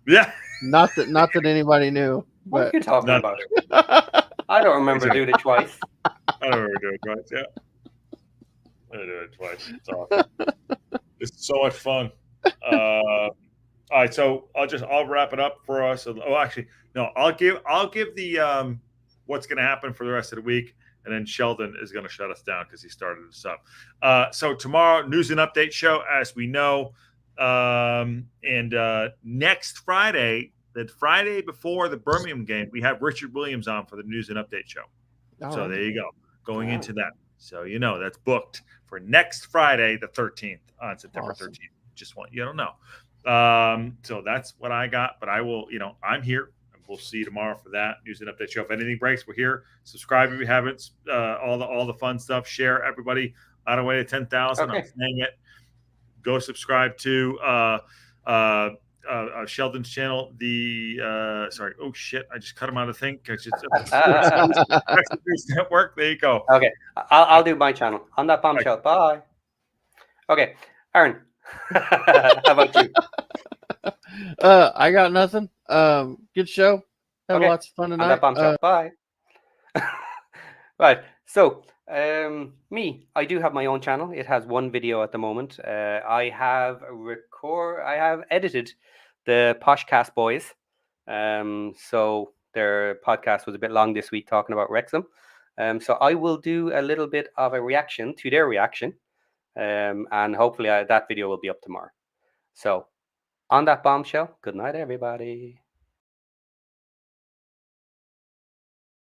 Speaker 3: Yeah.
Speaker 2: Not that anybody knew.
Speaker 1: What are you talking about? I don't remember doing it twice.
Speaker 3: I don't remember doing it twice. Yeah. I do it twice. It's awesome. It's so much fun. All right, so I'll wrap it up for us. Oh, actually, no, I'll give the what's going to happen for the rest of the week, and then Sheldon is going to shut us down because he started this up. So tomorrow, news and update show, as we know, and next Friday, the Friday before the Birmingham game, we have Richard Williams on for the news and update show. So there you go, going into that. So that's booked for next Friday, the 13th, on September 13th. Just want you to know. So that's what I got, but I will, I'm here, and we'll see you tomorrow for that news and update show. If anything breaks, we're here. Subscribe if you haven't. All the fun stuff. Share, everybody. On our way to 10,000. Okay. I'm saying it. Go subscribe to Sheldon's channel. Sorry. Oh shit! I just cut him out of thing. Network. There you go.
Speaker 1: Okay, I'll do my channel on that bombshell. Bye. Okay, Aaron. How about you?
Speaker 2: I got nothing. Good show. Had lots of fun tonight.
Speaker 1: Bye. Right. So I do have my own channel. It has one video at the moment. I have edited the Poshcast Boys. So their podcast was a bit long this week talking about Wrexham. So I will do a little bit of a reaction to their reaction. And hopefully that video will be up tomorrow. So on that bombshell, good night, everybody.